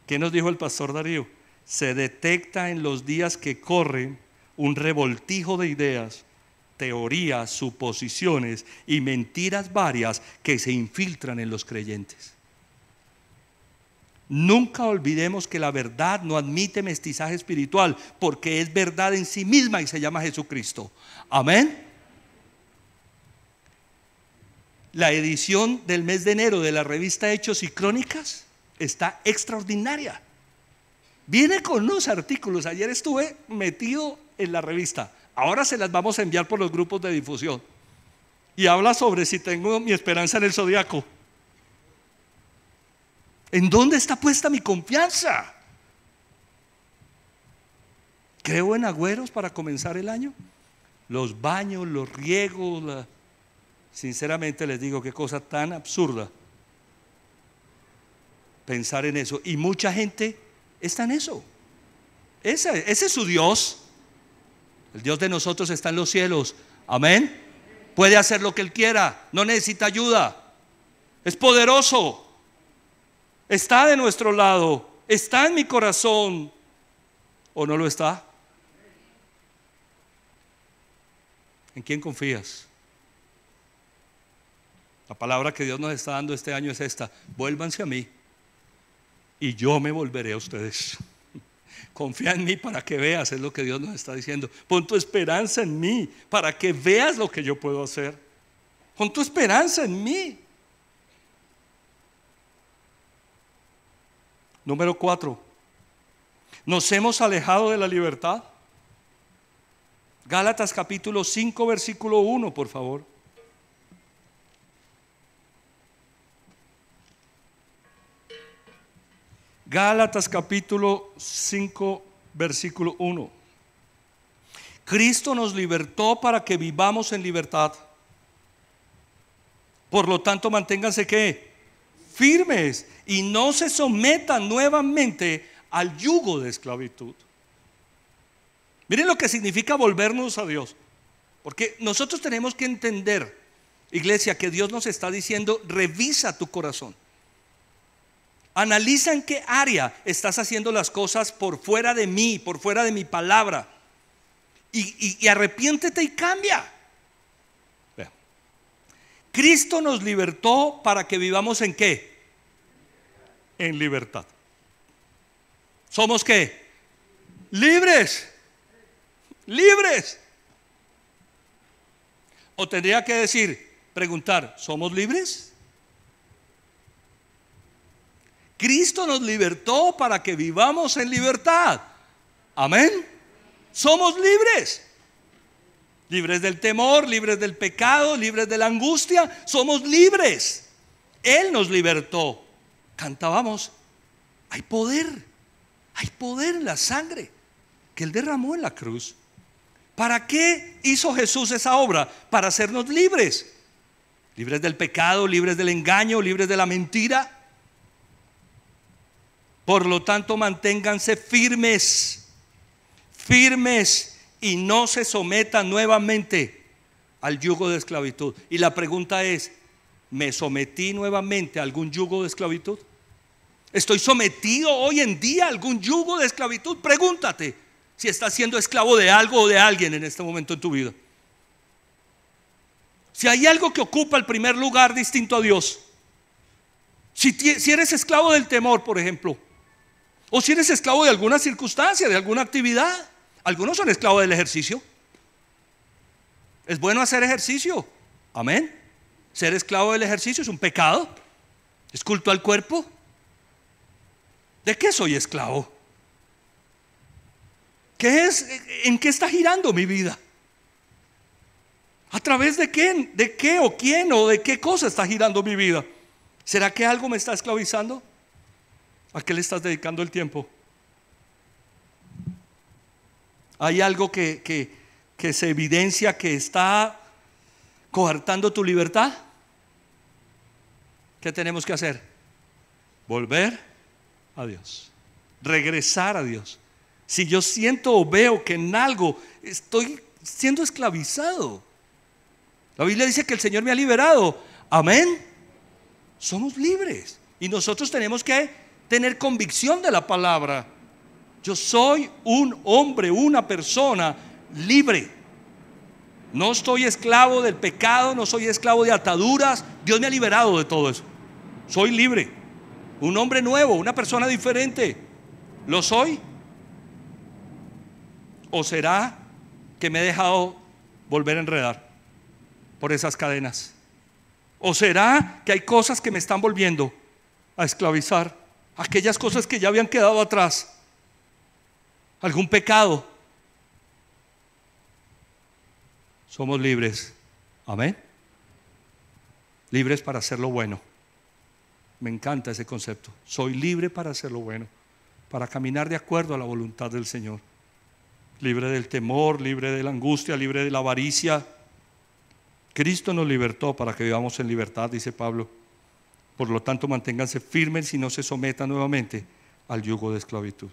Speaker 1: ¿Qué nos dijo el pastor Darío? Se detecta en los días que corren un revoltijo de ideas, teorías, suposiciones y mentiras varias que se infiltran en los creyentes. Nunca olvidemos que la verdad no admite mestizaje espiritual, porque es verdad en sí misma y se llama Jesucristo. Amén. La edición del mes de enero de la revista Hechos y Crónicas está extraordinaria. Viene con unos artículos. Ayer estuve metido en la revista. Ahora se las vamos a enviar por los grupos de difusión. Y habla sobre si tengo mi esperanza en el zodiaco. ¿En dónde está puesta mi confianza? ¿Creo en agüeros para comenzar el año? Los baños, los riegos, sinceramente les digo, qué cosa tan absurda pensar en eso. Y mucha gente está en eso. Ese es su Dios. El Dios de nosotros está en los cielos. Amén. Puede hacer lo que Él quiera. No necesita ayuda. Es poderoso. Está de nuestro lado. Está en mi corazón. ¿O no lo está? ¿En quién confías? La palabra que Dios nos está dando este año es esta: vuélvanse a mí y yo me volveré a ustedes. Confía en mí para que veas, es lo que Dios nos está diciendo. Pon tu esperanza en mí para que veas lo que yo puedo hacer. Pon tu esperanza en mí. Número 4. Nos hemos alejado de la libertad. Gálatas capítulo 5 versículo 1, por favor. Gálatas capítulo 5 versículo 1. Cristo nos libertó para que vivamos en libertad. Por lo tanto, manténganse ¿qué? Firmes y no se sometan nuevamente al yugo de esclavitud. Miren lo que significa volvernos a Dios. Porque nosotros tenemos que entender, iglesia, que Dios nos está diciendo: revisa tu corazón. Analiza en qué área estás haciendo las cosas por fuera de mí, por fuera de mi palabra. Y arrepiéntete y cambia. Vean. Cristo nos libertó para que vivamos ¿en qué? En libertad. ¿Somos qué? Libres. Libres. O tendría que decir, preguntar, ¿somos libres? Cristo nos libertó para que vivamos en libertad. Amén. Somos libres. Libres del temor, libres del pecado, libres de la angustia. Somos libres. Él nos libertó. Cantábamos, hay poder en la sangre que Él derramó en la cruz. ¿Para qué hizo Jesús esa obra? Para hacernos libres. Libres del pecado, libres del engaño, libres de la mentira. Por lo tanto, manténganse firmes, firmes, y no se sometan nuevamente al yugo de esclavitud. Y la pregunta es, ¿me sometí nuevamente a algún yugo de esclavitud? ¿Estoy sometido hoy en día a algún yugo de esclavitud? Pregúntate si estás siendo esclavo de algo o de alguien en este momento en tu vida. Si hay algo que ocupa el primer lugar distinto a Dios, si eres esclavo del temor, por ejemplo, o si eres esclavo de alguna circunstancia, de alguna actividad. Algunos son esclavos del ejercicio. Es bueno hacer ejercicio, amén. Ser esclavo del ejercicio es un pecado, es culto al cuerpo. ¿De qué soy esclavo? ¿Qué es? ¿En qué está girando mi vida? ¿A través de qué? ¿De qué o quién o de qué cosa está girando mi vida? ¿Será que algo me está esclavizando? ¿A qué le estás dedicando el tiempo? ¿Hay algo que se evidencia que está coartando tu libertad? ¿Qué tenemos que hacer? Volver a Dios, regresar a Dios. Si yo siento o veo que en algo estoy siendo esclavizado, la Biblia dice que el Señor me ha liberado, amén. Somos libres y nosotros tenemos que tener convicción de la palabra. Yo soy un hombre, una persona libre. No estoy esclavo del pecado, no soy esclavo de ataduras. Dios me ha liberado de todo eso. Soy libre, un hombre nuevo, una persona diferente. ¿Lo soy? ¿O será que me he dejado volver a enredar por esas cadenas? ¿O será que hay cosas que me están volviendo a esclavizar? Aquellas cosas que ya habían quedado atrás. ¿Algún pecado? Somos libres, amén. Libres para hacer lo bueno. Me encanta ese concepto. Soy libre para hacer lo bueno, para caminar de acuerdo a la voluntad del Señor. Libre del temor, libre de la angustia, libre de la avaricia. Cristo nos libertó para que vivamos en libertad, dice Pablo. Por lo tanto, manténganse firmes y no se sometan nuevamente al yugo de esclavitud.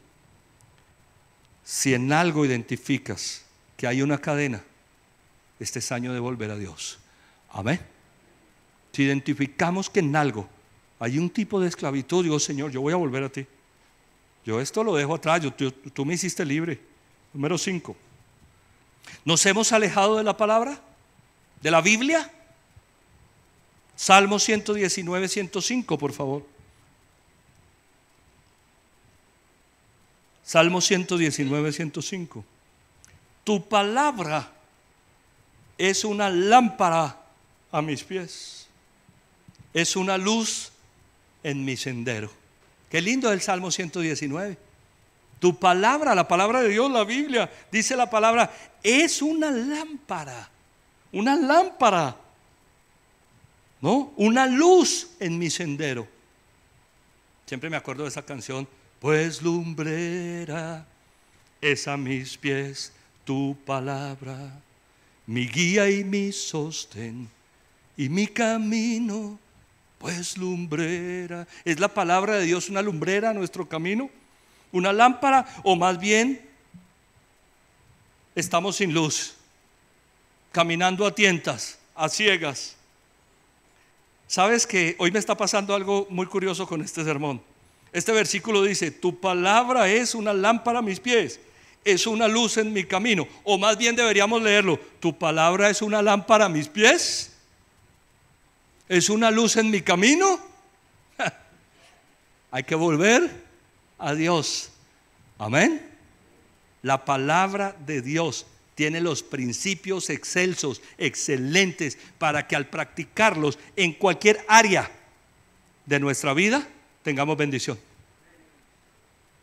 Speaker 1: Si en algo identificas que hay una cadena, este es año de volver a Dios, amén. Si identificamos que en algo hay un tipo de esclavitud, digo, Señor, yo voy a volver a ti. Yo esto lo dejo atrás, tú me hiciste libre. Número 5. ¿Nos hemos alejado de la palabra? ¿De la Biblia? Salmo 119, 105, por favor. Salmo 119, 105. Tu palabra es una lámpara a mis pies, es una luz en mi sendero. Qué lindo el Salmo 119. Tu palabra, la palabra de Dios, la Biblia, dice la palabra, es una lámpara, ¿no? Una luz en mi sendero. Siempre me acuerdo de esa canción. Pues lumbrera es a mis pies tu palabra, mi guía y mi sostén y mi camino. Pues lumbrera, ¿es la palabra de Dios una lumbrera a nuestro camino? ¿Una lámpara? O más bien estamos sin luz, caminando a tientas, a ciegas. ¿Sabes que hoy me está pasando algo muy curioso con este sermón? Este versículo dice, tu palabra es una lámpara a mis pies, es una luz en mi camino. O más bien deberíamos leerlo, tu palabra es una lámpara a mis pies, es una luz en mi camino. Hay que volver a Dios, amén. La palabra de Dios tiene los principios excelsos, excelentes, para que al practicarlos en cualquier área de nuestra vida tengamos bendición.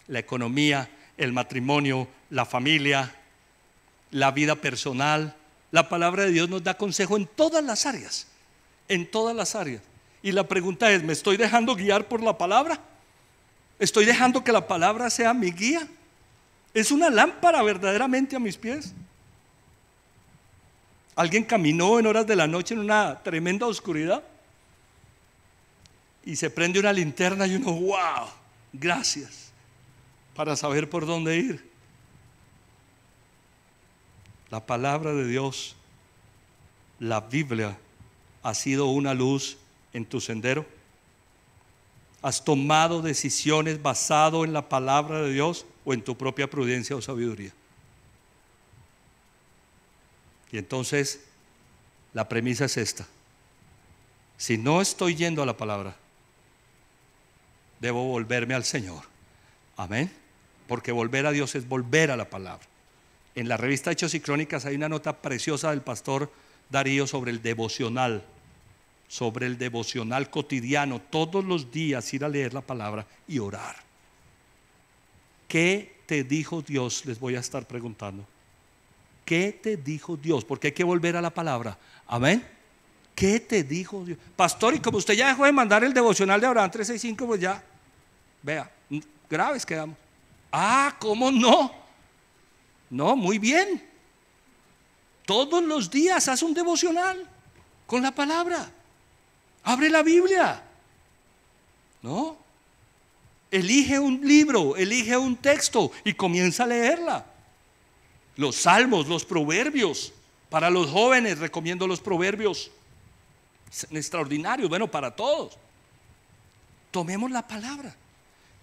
Speaker 1: La economía, el matrimonio, la familia, la vida personal. La palabra de Dios nos da consejo en todas las áreas, en todas las áreas. Y la pregunta es, ¿me estoy dejando guiar por la palabra? ¿Estoy dejando que la palabra sea mi guía? ¿Es una lámpara verdaderamente a mis pies? ¿Alguien caminó en horas de la noche en una tremenda oscuridad? Y se prende una linterna y uno, wow, gracias, para saber por dónde ir. La palabra de Dios, la Biblia, ha sido una luz en tu sendero. ¿Has tomado decisiones basado en la palabra de Dios o en tu propia prudencia o sabiduría? Y entonces La premisa es esta: si no estoy yendo a la palabra, debo volverme al Señor. Amén. Porque volver a Dios es volver a la palabra. En la revista Hechos y Crónicas hay una nota preciosa del pastor Darío sobre el devocional cotidiano. Todos los días ir a leer la palabra y orar. ¿Qué te dijo Dios? Les voy a estar preguntando. ¿Qué te dijo Dios? Porque hay que volver a la palabra. Amén. ¿Qué te dijo Dios? Pastor, y como usted ya dejó de mandar el devocional de Abraham 365, pues ya, vea, graves quedamos. Ah, ¿cómo no? No, muy bien. Todos los días haz un devocional con la palabra. Abre la Biblia. ¿No? Elige un libro, elige un texto y comienza a leerla. Los salmos, los proverbios. Para los jóvenes recomiendo los proverbios. Extraordinarios, bueno, para todos. Tomemos la palabra.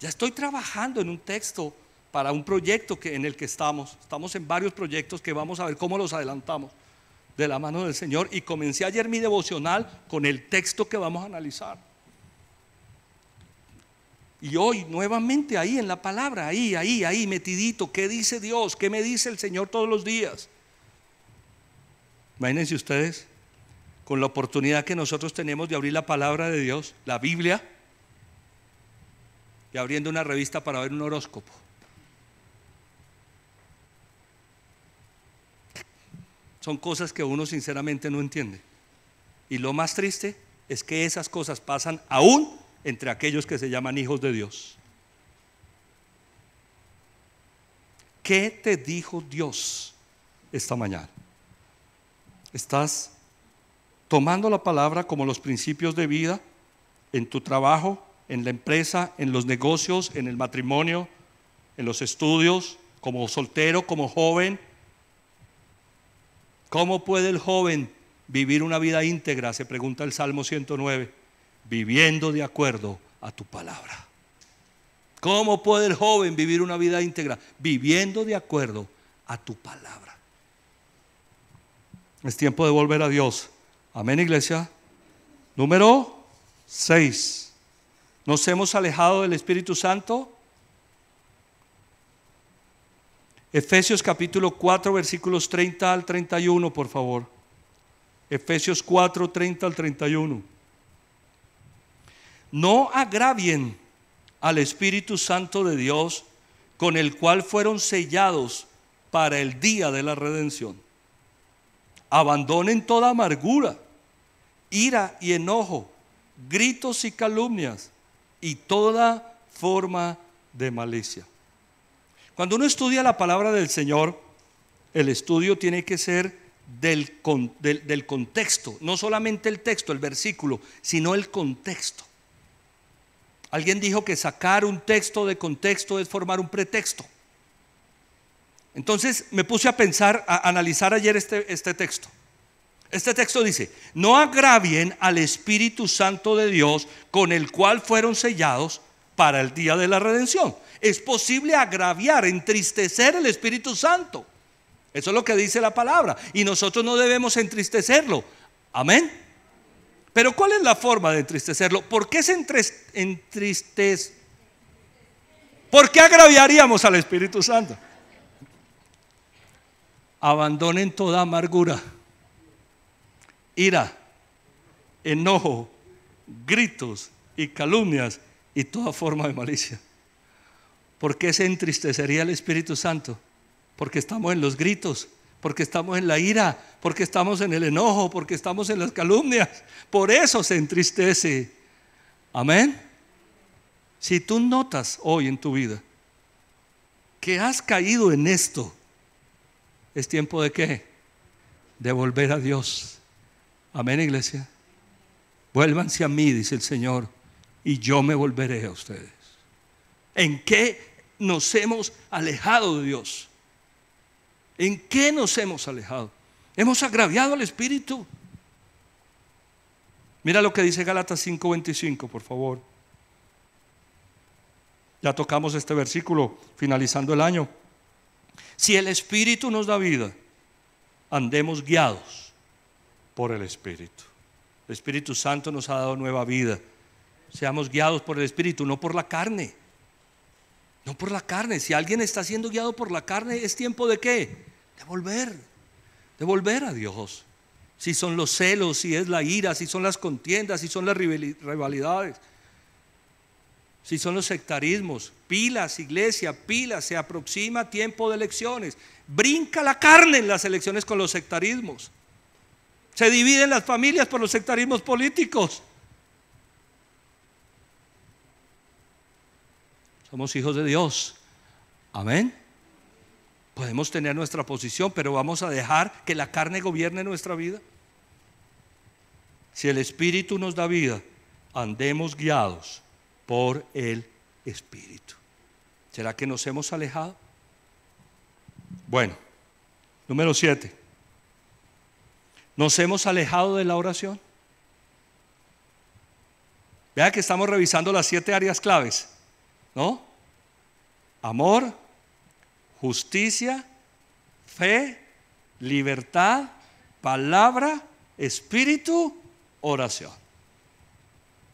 Speaker 1: Ya estoy trabajando en un texto para un proyecto en el que estamos en varios proyectos que vamos a ver cómo los adelantamos de la mano del Señor, y comencé ayer mi devocional con el texto que vamos a analizar. Y hoy nuevamente ahí en la palabra, ahí metidito. ¿Qué dice Dios? ¿Qué me dice el Señor todos los días? Imagínense ustedes, con la oportunidad que nosotros tenemos de abrir la palabra de Dios, la Biblia, y abriendo una revista para ver un horóscopo. Son cosas que uno sinceramente no entiende. Y lo más triste es que esas cosas pasan aún entre aquellos que se llaman hijos de Dios. ¿Qué te dijo Dios esta mañana? ¿Estás tomando la palabra como los principios de vida en tu trabajo, en la empresa, en los negocios, en el matrimonio, en los estudios, como soltero, como joven? ¿Cómo puede el joven vivir una vida íntegra? Se pregunta el Salmo 109. Viviendo de acuerdo a tu palabra. ¿Cómo puede el joven vivir una vida íntegra? Viviendo de acuerdo a tu palabra. Es tiempo de volver a Dios. Amén, iglesia. Número 6. ¿Nos hemos alejado del Espíritu Santo? Efesios capítulo 4 versículos 30 al 31, por favor. Efesios 4, 30 al 31. No agravien al Espíritu Santo de Dios, con el cual fueron sellados para el día de la redención. Abandonen toda amargura, ira y enojo, gritos y calumnias y toda forma de malicia. Cuando uno estudia la palabra del Señor, el estudio tiene que ser del contexto, no solamente el texto, el versículo, sino el contexto. Alguien dijo que sacar un texto de contexto es formar un pretexto. Entonces me puse a pensar, a analizar ayer este texto. Este texto dice: no agravien al Espíritu Santo de Dios, con el cual fueron sellados para el día de la redención. Es posible agraviar, entristecer el Espíritu Santo. Eso es lo que dice la palabra, y nosotros no debemos entristecerlo. Amén. Pero ¿cuál es la forma de entristecerlo? ¿Por qué se entristece? ¿Por qué agraviaríamos al Espíritu Santo? Abandonen toda amargura, ira, enojo, gritos y calumnias y toda forma de malicia. ¿Por qué se entristecería el Espíritu Santo? Porque estamos en los gritos, porque estamos en la ira, porque estamos en el enojo, porque estamos en las calumnias. Por eso se entristece. Amén. Si tú notas hoy en tu vida que has caído en esto, es tiempo de ¿qué? De volver a Dios. Amén, iglesia. Vuélvanse a mí, dice el Señor, y yo me volveré a ustedes. ¿En qué nos hemos alejado de Dios? ¿En qué nos hemos alejado? Hemos agraviado al Espíritu. Mira lo que dice Gálatas 5:25, por favor. Ya tocamos este versículo finalizando el año. Si el Espíritu nos da vida, andemos guiados por el Espíritu. El Espíritu Santo nos ha dado nueva vida. Seamos guiados por el Espíritu, no por la carne. No por la carne. Si alguien está siendo guiado por la carne, ¿es tiempo de qué? De volver a Dios. Si son los celos, si es la ira, si son las contiendas, si son las rivalidades, si son los sectarismos. Pilas, iglesia, pilas, se aproxima tiempo de elecciones. Brinca la carne en las elecciones con los sectarismos. Se dividen las familias por los sectarismos políticos. Somos hijos de Dios. Amén. Podemos tener nuestra posición, pero vamos a dejar que la carne gobierne nuestra vida. Si el Espíritu nos da vida, andemos guiados por el Espíritu. ¿Será que nos hemos alejado? Bueno, número 7. ¿Nos hemos alejado de la oración? Vea que estamos revisando las 7 áreas claves, ¿no? Amor, justicia, fe, libertad, palabra, espíritu, oración.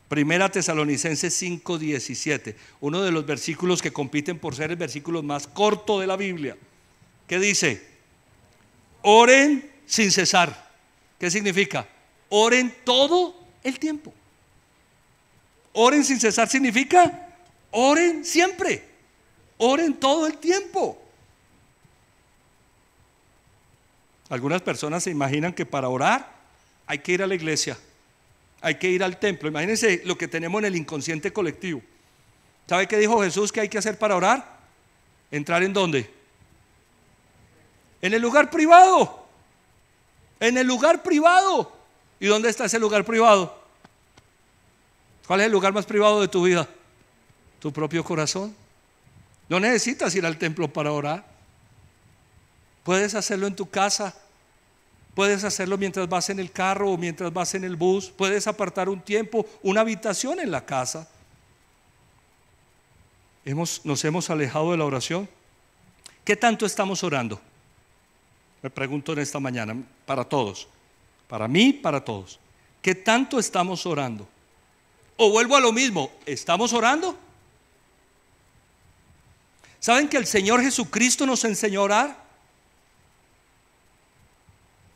Speaker 1: Primera Tesalonicenses 5:17, uno de los versículos que compiten por ser el versículo más corto de la Biblia. ¿Qué dice? Oren sin cesar. ¿Qué significa? Oren todo el tiempo. Oren sin cesar significa oren siempre. Oren todo el tiempo. Algunas personas se imaginan que para orar hay que ir a la iglesia, hay que ir al templo. Imagínense lo que tenemos en el inconsciente colectivo. ¿Sabe qué dijo Jesús que hay que hacer para orar? ¿Entrar en dónde? En el lugar privado. En el lugar privado. ¿Y dónde está ese lugar privado? ¿Cuál es el lugar más privado de tu vida? Tu propio corazón. No necesitas ir al templo para orar. Puedes hacerlo en tu casa. Puedes hacerlo mientras vas en el carro o mientras vas en el bus. Puedes apartar un tiempo, una habitación en la casa. Nos hemos alejado de la oración. ¿Qué tanto estamos orando? Me pregunto en esta mañana, para todos, para mí, para todos. ¿Qué tanto estamos orando? O vuelvo a lo mismo, ¿estamos orando? ¿Saben que el Señor Jesucristo nos enseñó a orar?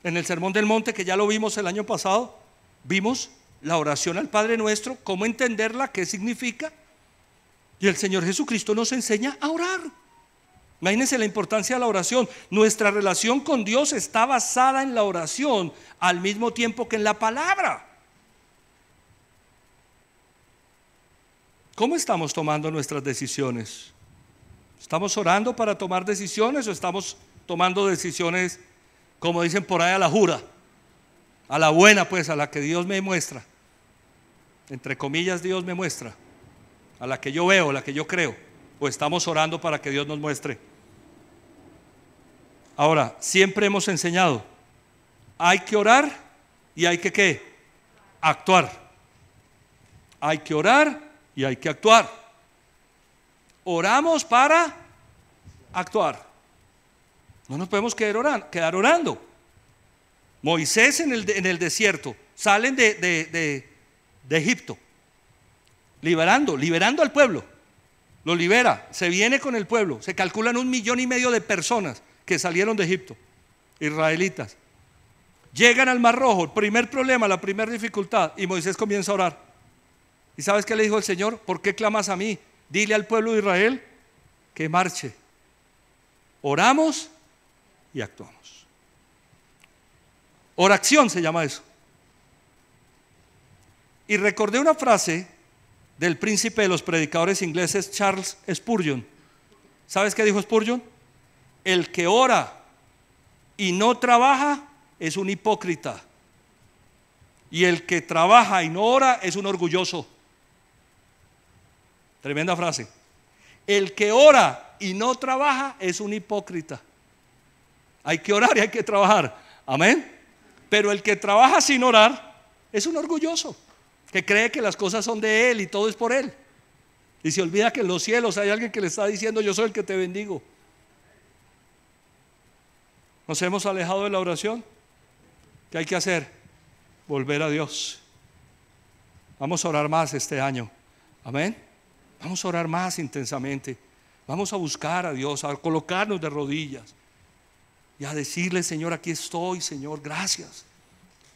Speaker 1: En el Sermón del Monte, que ya lo vimos el año pasado, vimos la oración al Padre Nuestro, cómo entenderla, qué significa. Y el Señor Jesucristo nos enseña a orar. Imagínense la importancia de la oración. Nuestra relación con Dios está basada en la oración al mismo tiempo que en la palabra. ¿Cómo estamos tomando nuestras decisiones? ¿Estamos orando para tomar decisiones o estamos tomando decisiones, como dicen por ahí, a la jura? A la buena, pues, a la que Dios me muestra. Entre comillas, Dios me muestra. A la que yo veo, a la que yo creo. O estamos orando para que Dios nos muestre. Ahora, siempre hemos enseñado, hay que orar y hay que ¿qué? Actuar. Hay que orar y hay que actuar. Oramos para actuar. No nos podemos quedar orando. Moisés en el desierto, salen de Egipto, liberando al pueblo. Lo libera, se viene con el pueblo. Se calculan 1,5 millones de personas que salieron de Egipto, israelitas. Llegan al Mar Rojo, el primer problema, la primera dificultad, y Moisés comienza a orar. ¿Y sabes qué le dijo el Señor? ¿Por qué clamas a mí? Dile al pueblo de Israel que marche. Oramos y actuamos. Oración se llama eso. Y recordé una frase del príncipe de los predicadores ingleses, Charles Spurgeon. ¿Sabes qué dijo Spurgeon? El que ora y no trabaja es un hipócrita, y el que trabaja y no ora es un orgulloso. Tremenda frase. El que ora y no trabaja es un hipócrita. Hay que orar y hay que trabajar. Amén. Pero el que trabaja sin orar es un orgulloso, que cree que las cosas son de él y todo es por él, y se olvida que en los cielos hay alguien que le está diciendo: yo soy el que te bendigo. Nos hemos alejado de la oración. ¿Qué hay que hacer? volver a Dios. Vamos a orar más este año. Amén. Vamos a orar más intensamente. Vamos a buscar a Dios, a colocarnos de rodillas y a decirle: Señor, aquí estoy, Señor, gracias.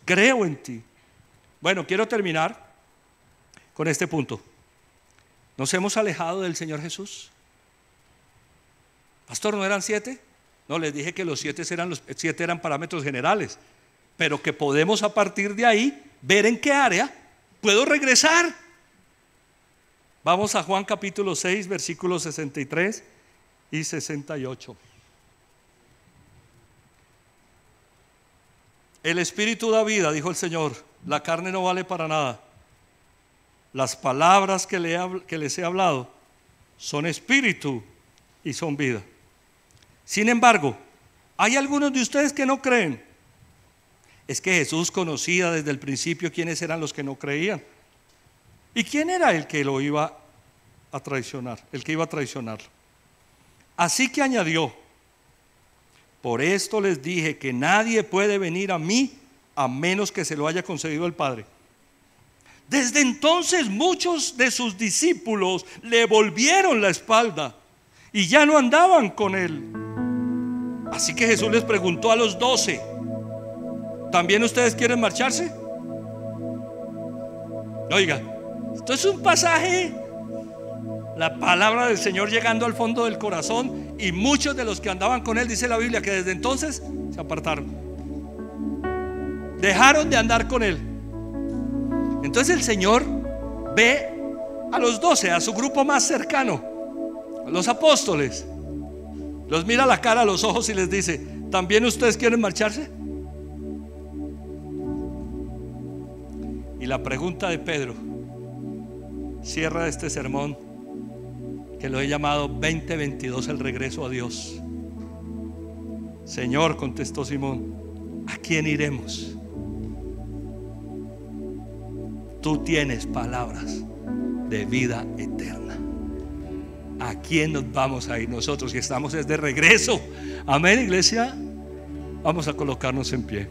Speaker 1: Creo en ti. Bueno, quiero terminar con este punto. ¿Nos hemos alejado del Señor Jesús? Pastor, ¿no eran 7? No, les dije que los 7 eran parámetros generales, pero que podemos a partir de ahí ver en qué área puedo regresar. Vamos a Juan capítulo 6, versículos 63 y 68. El Espíritu da vida, dijo el Señor, la carne no vale para nada. Las palabras que les he hablado son espíritu y son vida. Sin embargo, hay algunos de ustedes que no creen. Es que Jesús conocía desde el principio quiénes eran los que no creían. ¿Y quién era el que lo iba a traicionar? El que iba a traicionarlo. Así que añadió: por esto les dije que nadie puede venir a mí a menos que se lo haya concedido el Padre. Desde entonces muchos de sus discípulos le volvieron la espalda y ya no andaban con él. Así que Jesús les preguntó a los 12: ¿también ustedes quieren marcharse? Oiga, esto es un pasaje, la palabra del Señor llegando al fondo del corazón, y muchos de los que andaban con él, dice la Biblia, que desde entonces se apartaron, dejaron de andar con él. Entonces el Señor ve a los 12, a su grupo más cercano, a los apóstoles, los mira a la cara, a los ojos y les dice: ¿también ustedes quieren marcharse? Y la pregunta de Pedro cierra este sermón, que lo he llamado 2022, el regreso a Dios. Señor, contestó Simón, ¿a quién iremos? Tú tienes palabras de vida eterna. ¿A quién nos vamos a ir nosotros que estamos desde regreso? Amén, iglesia. Vamos a colocarnos en pie.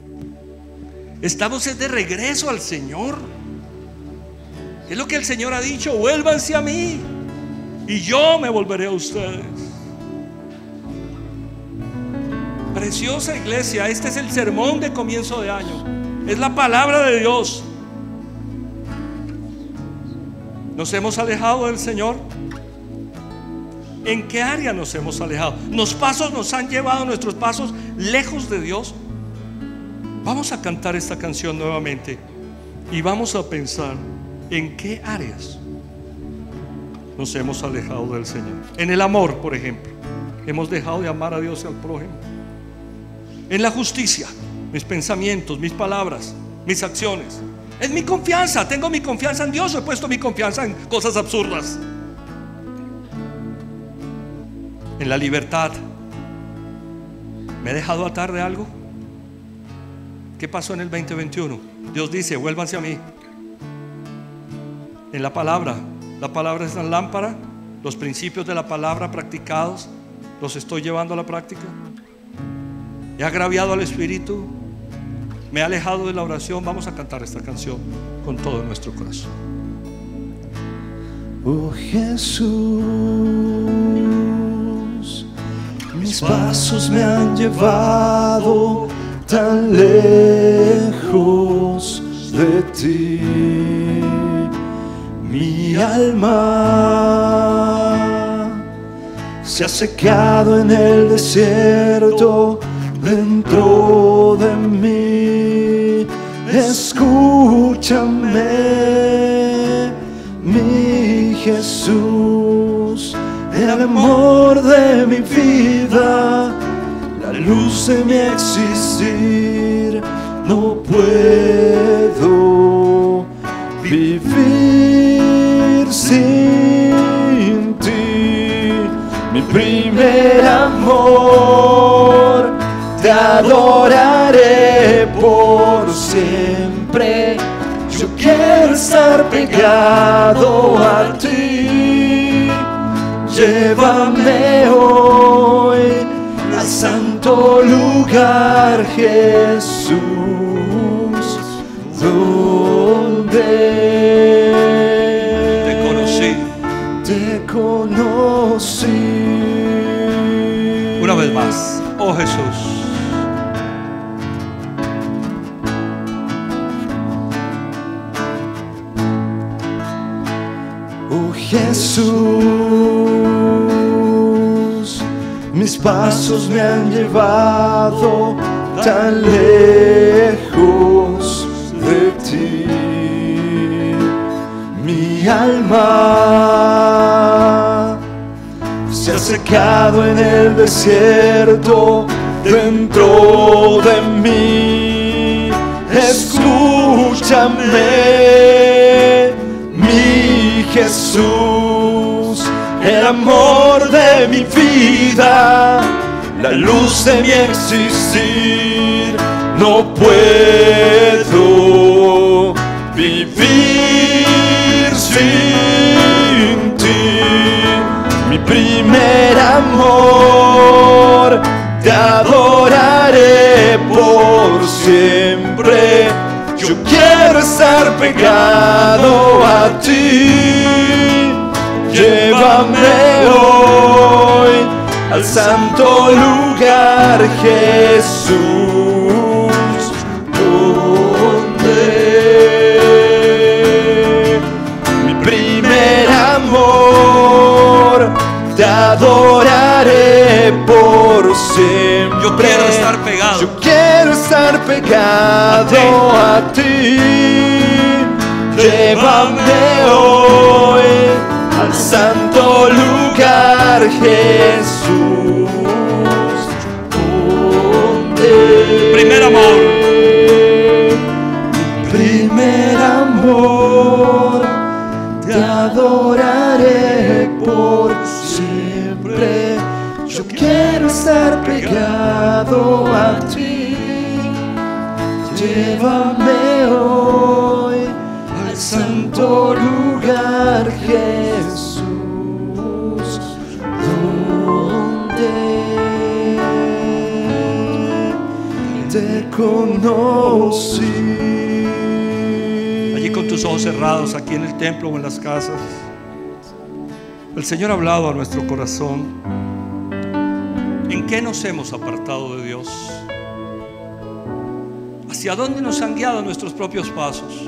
Speaker 1: Estamos de regreso al Señor. Es lo que el Señor ha dicho: vuélvanse a mí y yo me volveré a ustedes. Preciosa iglesia, este es el sermón de comienzo de año. Es la palabra de Dios. ¿Nos hemos alejado del Señor? ¿En qué área nos hemos alejado? ¿Nuestros pasos nos han llevado, nuestros pasos, lejos de Dios? Vamos a cantar esta canción nuevamente y vamos a pensar en qué áreas nos hemos alejado del Señor. En el amor, por ejemplo, hemos dejado de amar a Dios y al prójimo. En la justicia, mis pensamientos, mis palabras, mis acciones. En mi confianza, tengo mi confianza en Dios, he puesto mi confianza en cosas absurdas. En la libertad, ¿me he dejado atar de algo? ¿Qué pasó en el 2021? Dios dice: vuélvanse a mí. En la palabra es la lámpara. Los principios de la palabra practicados, ¿los estoy llevando a la práctica? ¿He agraviado al Espíritu? ¿Me he alejado de la oración? Vamos a cantar esta canción con todo nuestro corazón.
Speaker 2: Oh Jesús, mis pasos me han llevado tan lejos de ti. Mi alma se ha secado en el desierto dentro de mí. Escúchame, mi Jesús, el amor de mi vida, la luz de mi existir. No puedo vivir sin ti, mi primer amor. Te adoraré por siempre. Yo quiero estar pegado a ti. Llévame hoy al santo lugar, Jesús, donde
Speaker 1: te
Speaker 2: conocí.
Speaker 1: Una vez más, oh Jesús.
Speaker 2: Oh Jesús, mis pasos me han llevado tan lejos de ti. Mi alma se ha secado en el desierto dentro de mí. Escúchame, mi Jesús, el amor de mi vida, la luz de mi existir. No puedo vivir sin ti. Mi primer amor, te adoraré por siempre. Yo quiero estar pegado a ti. Llévame hoy al santo lugar, Jesús, donde mi primer amor, te adoraré por siempre.
Speaker 1: Yo quiero estar pegado.
Speaker 2: Yo quiero estar pegado a ti. Llévame hoy al santo lugar, Jesús, donde
Speaker 1: Primer amor.
Speaker 2: Primer amor, te adoraré por siempre. Yo quiero estar pegado a ti. Llévame hoy al santo lugar, Jesús, donde te conocí.
Speaker 1: Allí con tus ojos cerrados, aquí en el templo o en las casas, el Señor ha hablado a nuestro corazón. ¿En qué nos hemos apartado de Dios? ¿Hacia dónde nos han guiado nuestros propios pasos?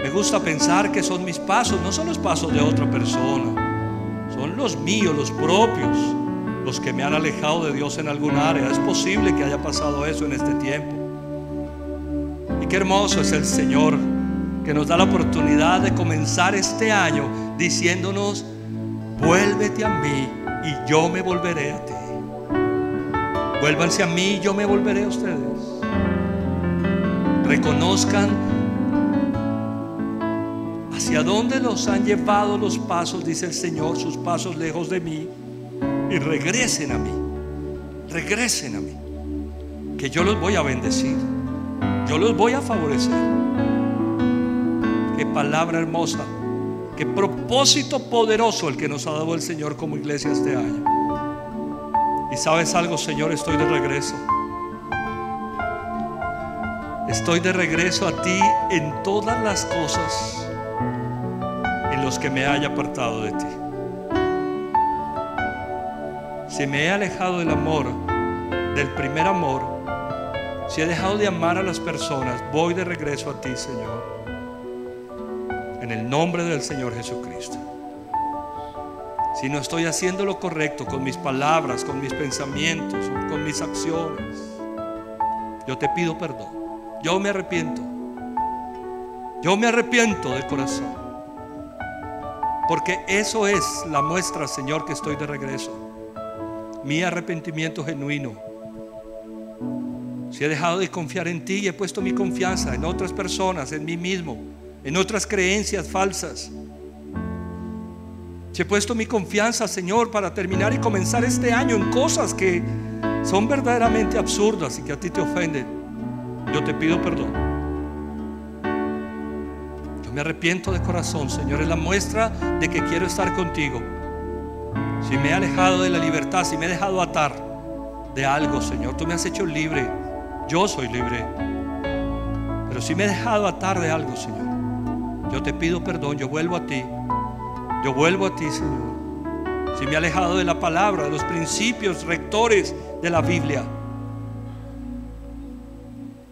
Speaker 1: Me gusta pensar que son mis pasos, no son los pasos de otra persona, son los míos, los propios, los que me han alejado de Dios en algún área. Es posible que haya pasado eso en este tiempo. Y qué hermoso es el Señor, que nos da la oportunidad de comenzar este año diciéndonos: vuélvete a mí y yo me volveré a ti. Vuélvanse a mí y yo me volveré a ustedes. Reconozcan hacia dónde los han llevado los pasos, dice el Señor, sus pasos lejos de mí, y regresen a mí. Regresen a mí, que yo los voy a bendecir, yo los voy a favorecer. Qué palabra hermosa, qué propósito poderoso el que nos ha dado el Señor como iglesia este año. Y sabes algo, Señor, estoy de regreso. Estoy de regreso a ti en todas las cosas en los que me haya apartado de ti. Si me he alejado del amor, del primer amor, si he dejado de amar a las personas, voy de regreso a ti, Señor, en el nombre del Señor Jesucristo. Si no estoy haciendo lo correcto con mis palabras, con mis pensamientos, con mis acciones, yo te pido perdón. Yo me arrepiento. Yo me arrepiento de corazón. Porque eso es la muestra, Señor, que estoy de regreso. Mi arrepentimiento genuino. Si he dejado de confiar en ti y he puesto mi confianza en otras personas, en mí mismo, en otras creencias falsas. Si he puesto mi confianza, Señor, para terminar y comenzar este año en cosas que son verdaderamente absurdas y que a ti te ofenden, yo te pido perdón. Yo me arrepiento de corazón, Señor. Es la muestra de que quiero estar contigo. Si me he alejado de la libertad, si me he dejado atar de algo, Señor, tú me has hecho libre. Yo soy libre. Pero si me he dejado atar de algo, Señor, Yo te pido perdón, yo vuelvo a ti. Yo vuelvo a ti, Señor. Si me he alejado de la palabra, de los principios rectores de la Biblia.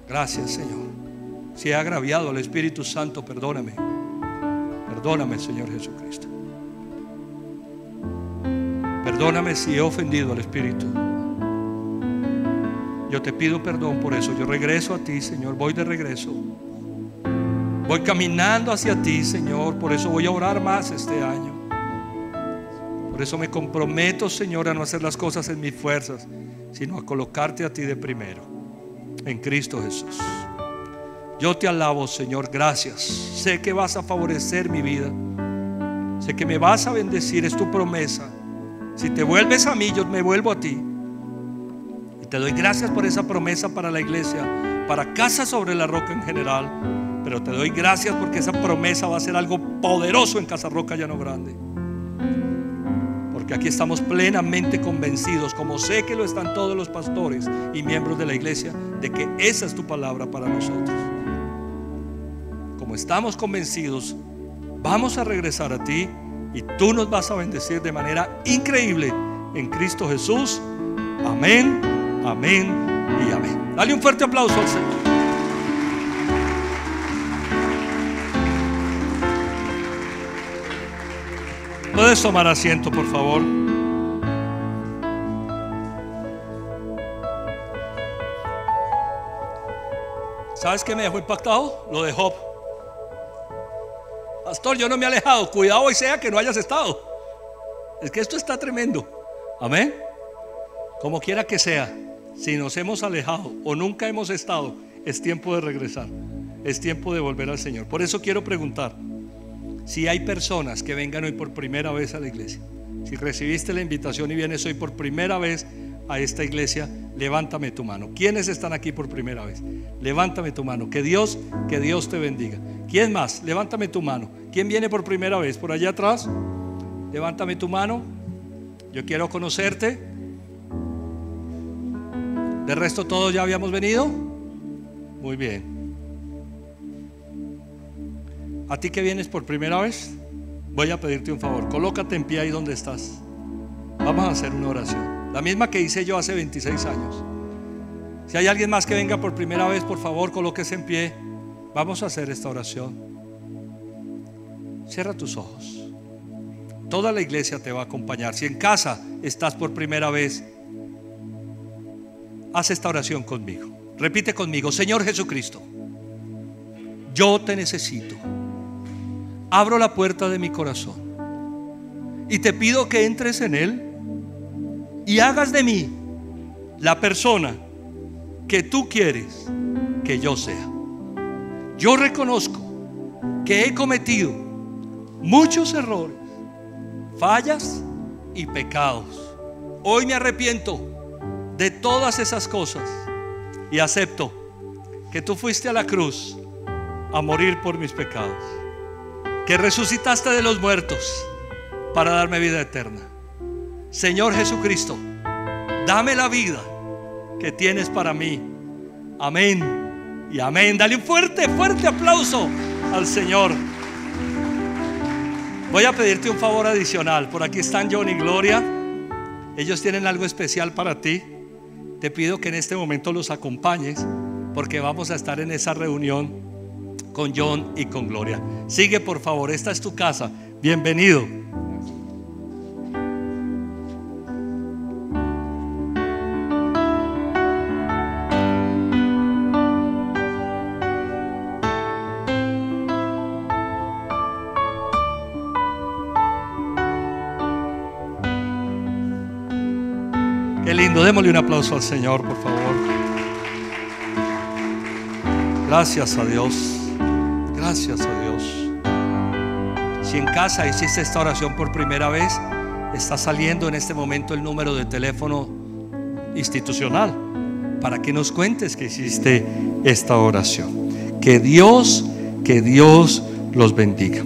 Speaker 1: Gracias, Señor. Si he agraviado al Espíritu Santo, perdóname. Perdóname, Señor Jesucristo. Perdóname si he ofendido al Espíritu. Yo te pido perdón por eso. Yo regreso a ti, Señor. Voy de regreso. Voy caminando hacia ti, Señor. Por eso voy a orar más este año. Por eso me comprometo, Señor, a no hacer las cosas en mis fuerzas, sino a colocarte a ti de primero, en Cristo Jesús. Yo te alabo, Señor, gracias. Sé que vas a favorecer mi vida. Sé que me vas a bendecir, es tu promesa. Si te vuelves a mí, yo me vuelvo a ti. Y te doy gracias por esa promesa para la iglesia, para Casa sobre la Roca en general. Pero te doy gracias porque esa promesa va a ser algo poderoso en Casa Roca Llano Grande. Porque aquí estamos plenamente convencidos, como sé que lo están todos los pastores y miembros de la iglesia, de que esa es tu palabra para nosotros. Como estamos convencidos, vamos a regresar a ti y tú nos vas a bendecir de manera increíble en Cristo Jesús. Amén, amén y amén. Dale un fuerte aplauso al Señor. ¿Puedes tomar asiento, por favor? ¿Sabes qué me dejó impactado? Lo de Job. Pastor, yo no me he alejado. Cuidado hoy sea que no hayas estado. Es que esto está tremendo. Amén. Como quiera que sea, si nos hemos alejado o nunca hemos estado, es tiempo de regresar. Es tiempo de volver al Señor. Por eso quiero preguntar: si hay personas que vengan hoy por primera vez a la iglesia, si recibiste la invitación y vienes hoy por primera vez a esta iglesia, levántame tu mano. ¿Quiénes están aquí por primera vez? Levántame tu mano. Que Dios te bendiga. ¿Quién más? Levántame tu mano. ¿Quién viene por primera vez? Por allá atrás. Levántame tu mano. Yo quiero conocerte. ¿De resto todos ya habíamos venido? Muy bien. ¿A ti que vienes por primera vez? Voy a pedirte un favor. Colócate en pie ahí donde estás. Vamos a hacer una oración, la misma que hice yo hace 26 años. Si hay alguien más que venga por primera vez, por favor, colóquese en pie. Vamos a hacer esta oración. Cierra tus ojos. Toda la iglesia te va a acompañar. Si en casa estás por primera vez, haz esta oración conmigo. Repite conmigo: Señor Jesucristo, yo te necesito. Abro la puerta de mi corazón y te pido que entres en él y hagas de mí la persona que tú quieres que yo sea. Yo reconozco que he cometido muchos errores, fallas y pecados. Hoy me arrepiento de todas esas cosas y acepto que tú fuiste a la cruz a morir por mis pecados, que resucitaste de los muertos para darme vida eterna. Señor Jesucristo, dame la vida que tienes para mí. Amén y amén. Dale un fuerte aplauso al Señor. Voy a pedirte un favor adicional. Por aquí están John y Gloria. Ellos tienen algo especial para ti. Te pido que en este momento los acompañes, porque vamos a estar en esa reunión con John y con Gloria. Sigue, por favor, esta es tu casa. Bienvenido. Qué lindo, démosle un aplauso al Señor, por favor. Gracias a Dios. Gracias a Dios. Si en casa hiciste esta oración por primera vez, está saliendo en este momento el número de teléfono institucional para que nos cuentes que hiciste esta oración. Que Dios los bendiga.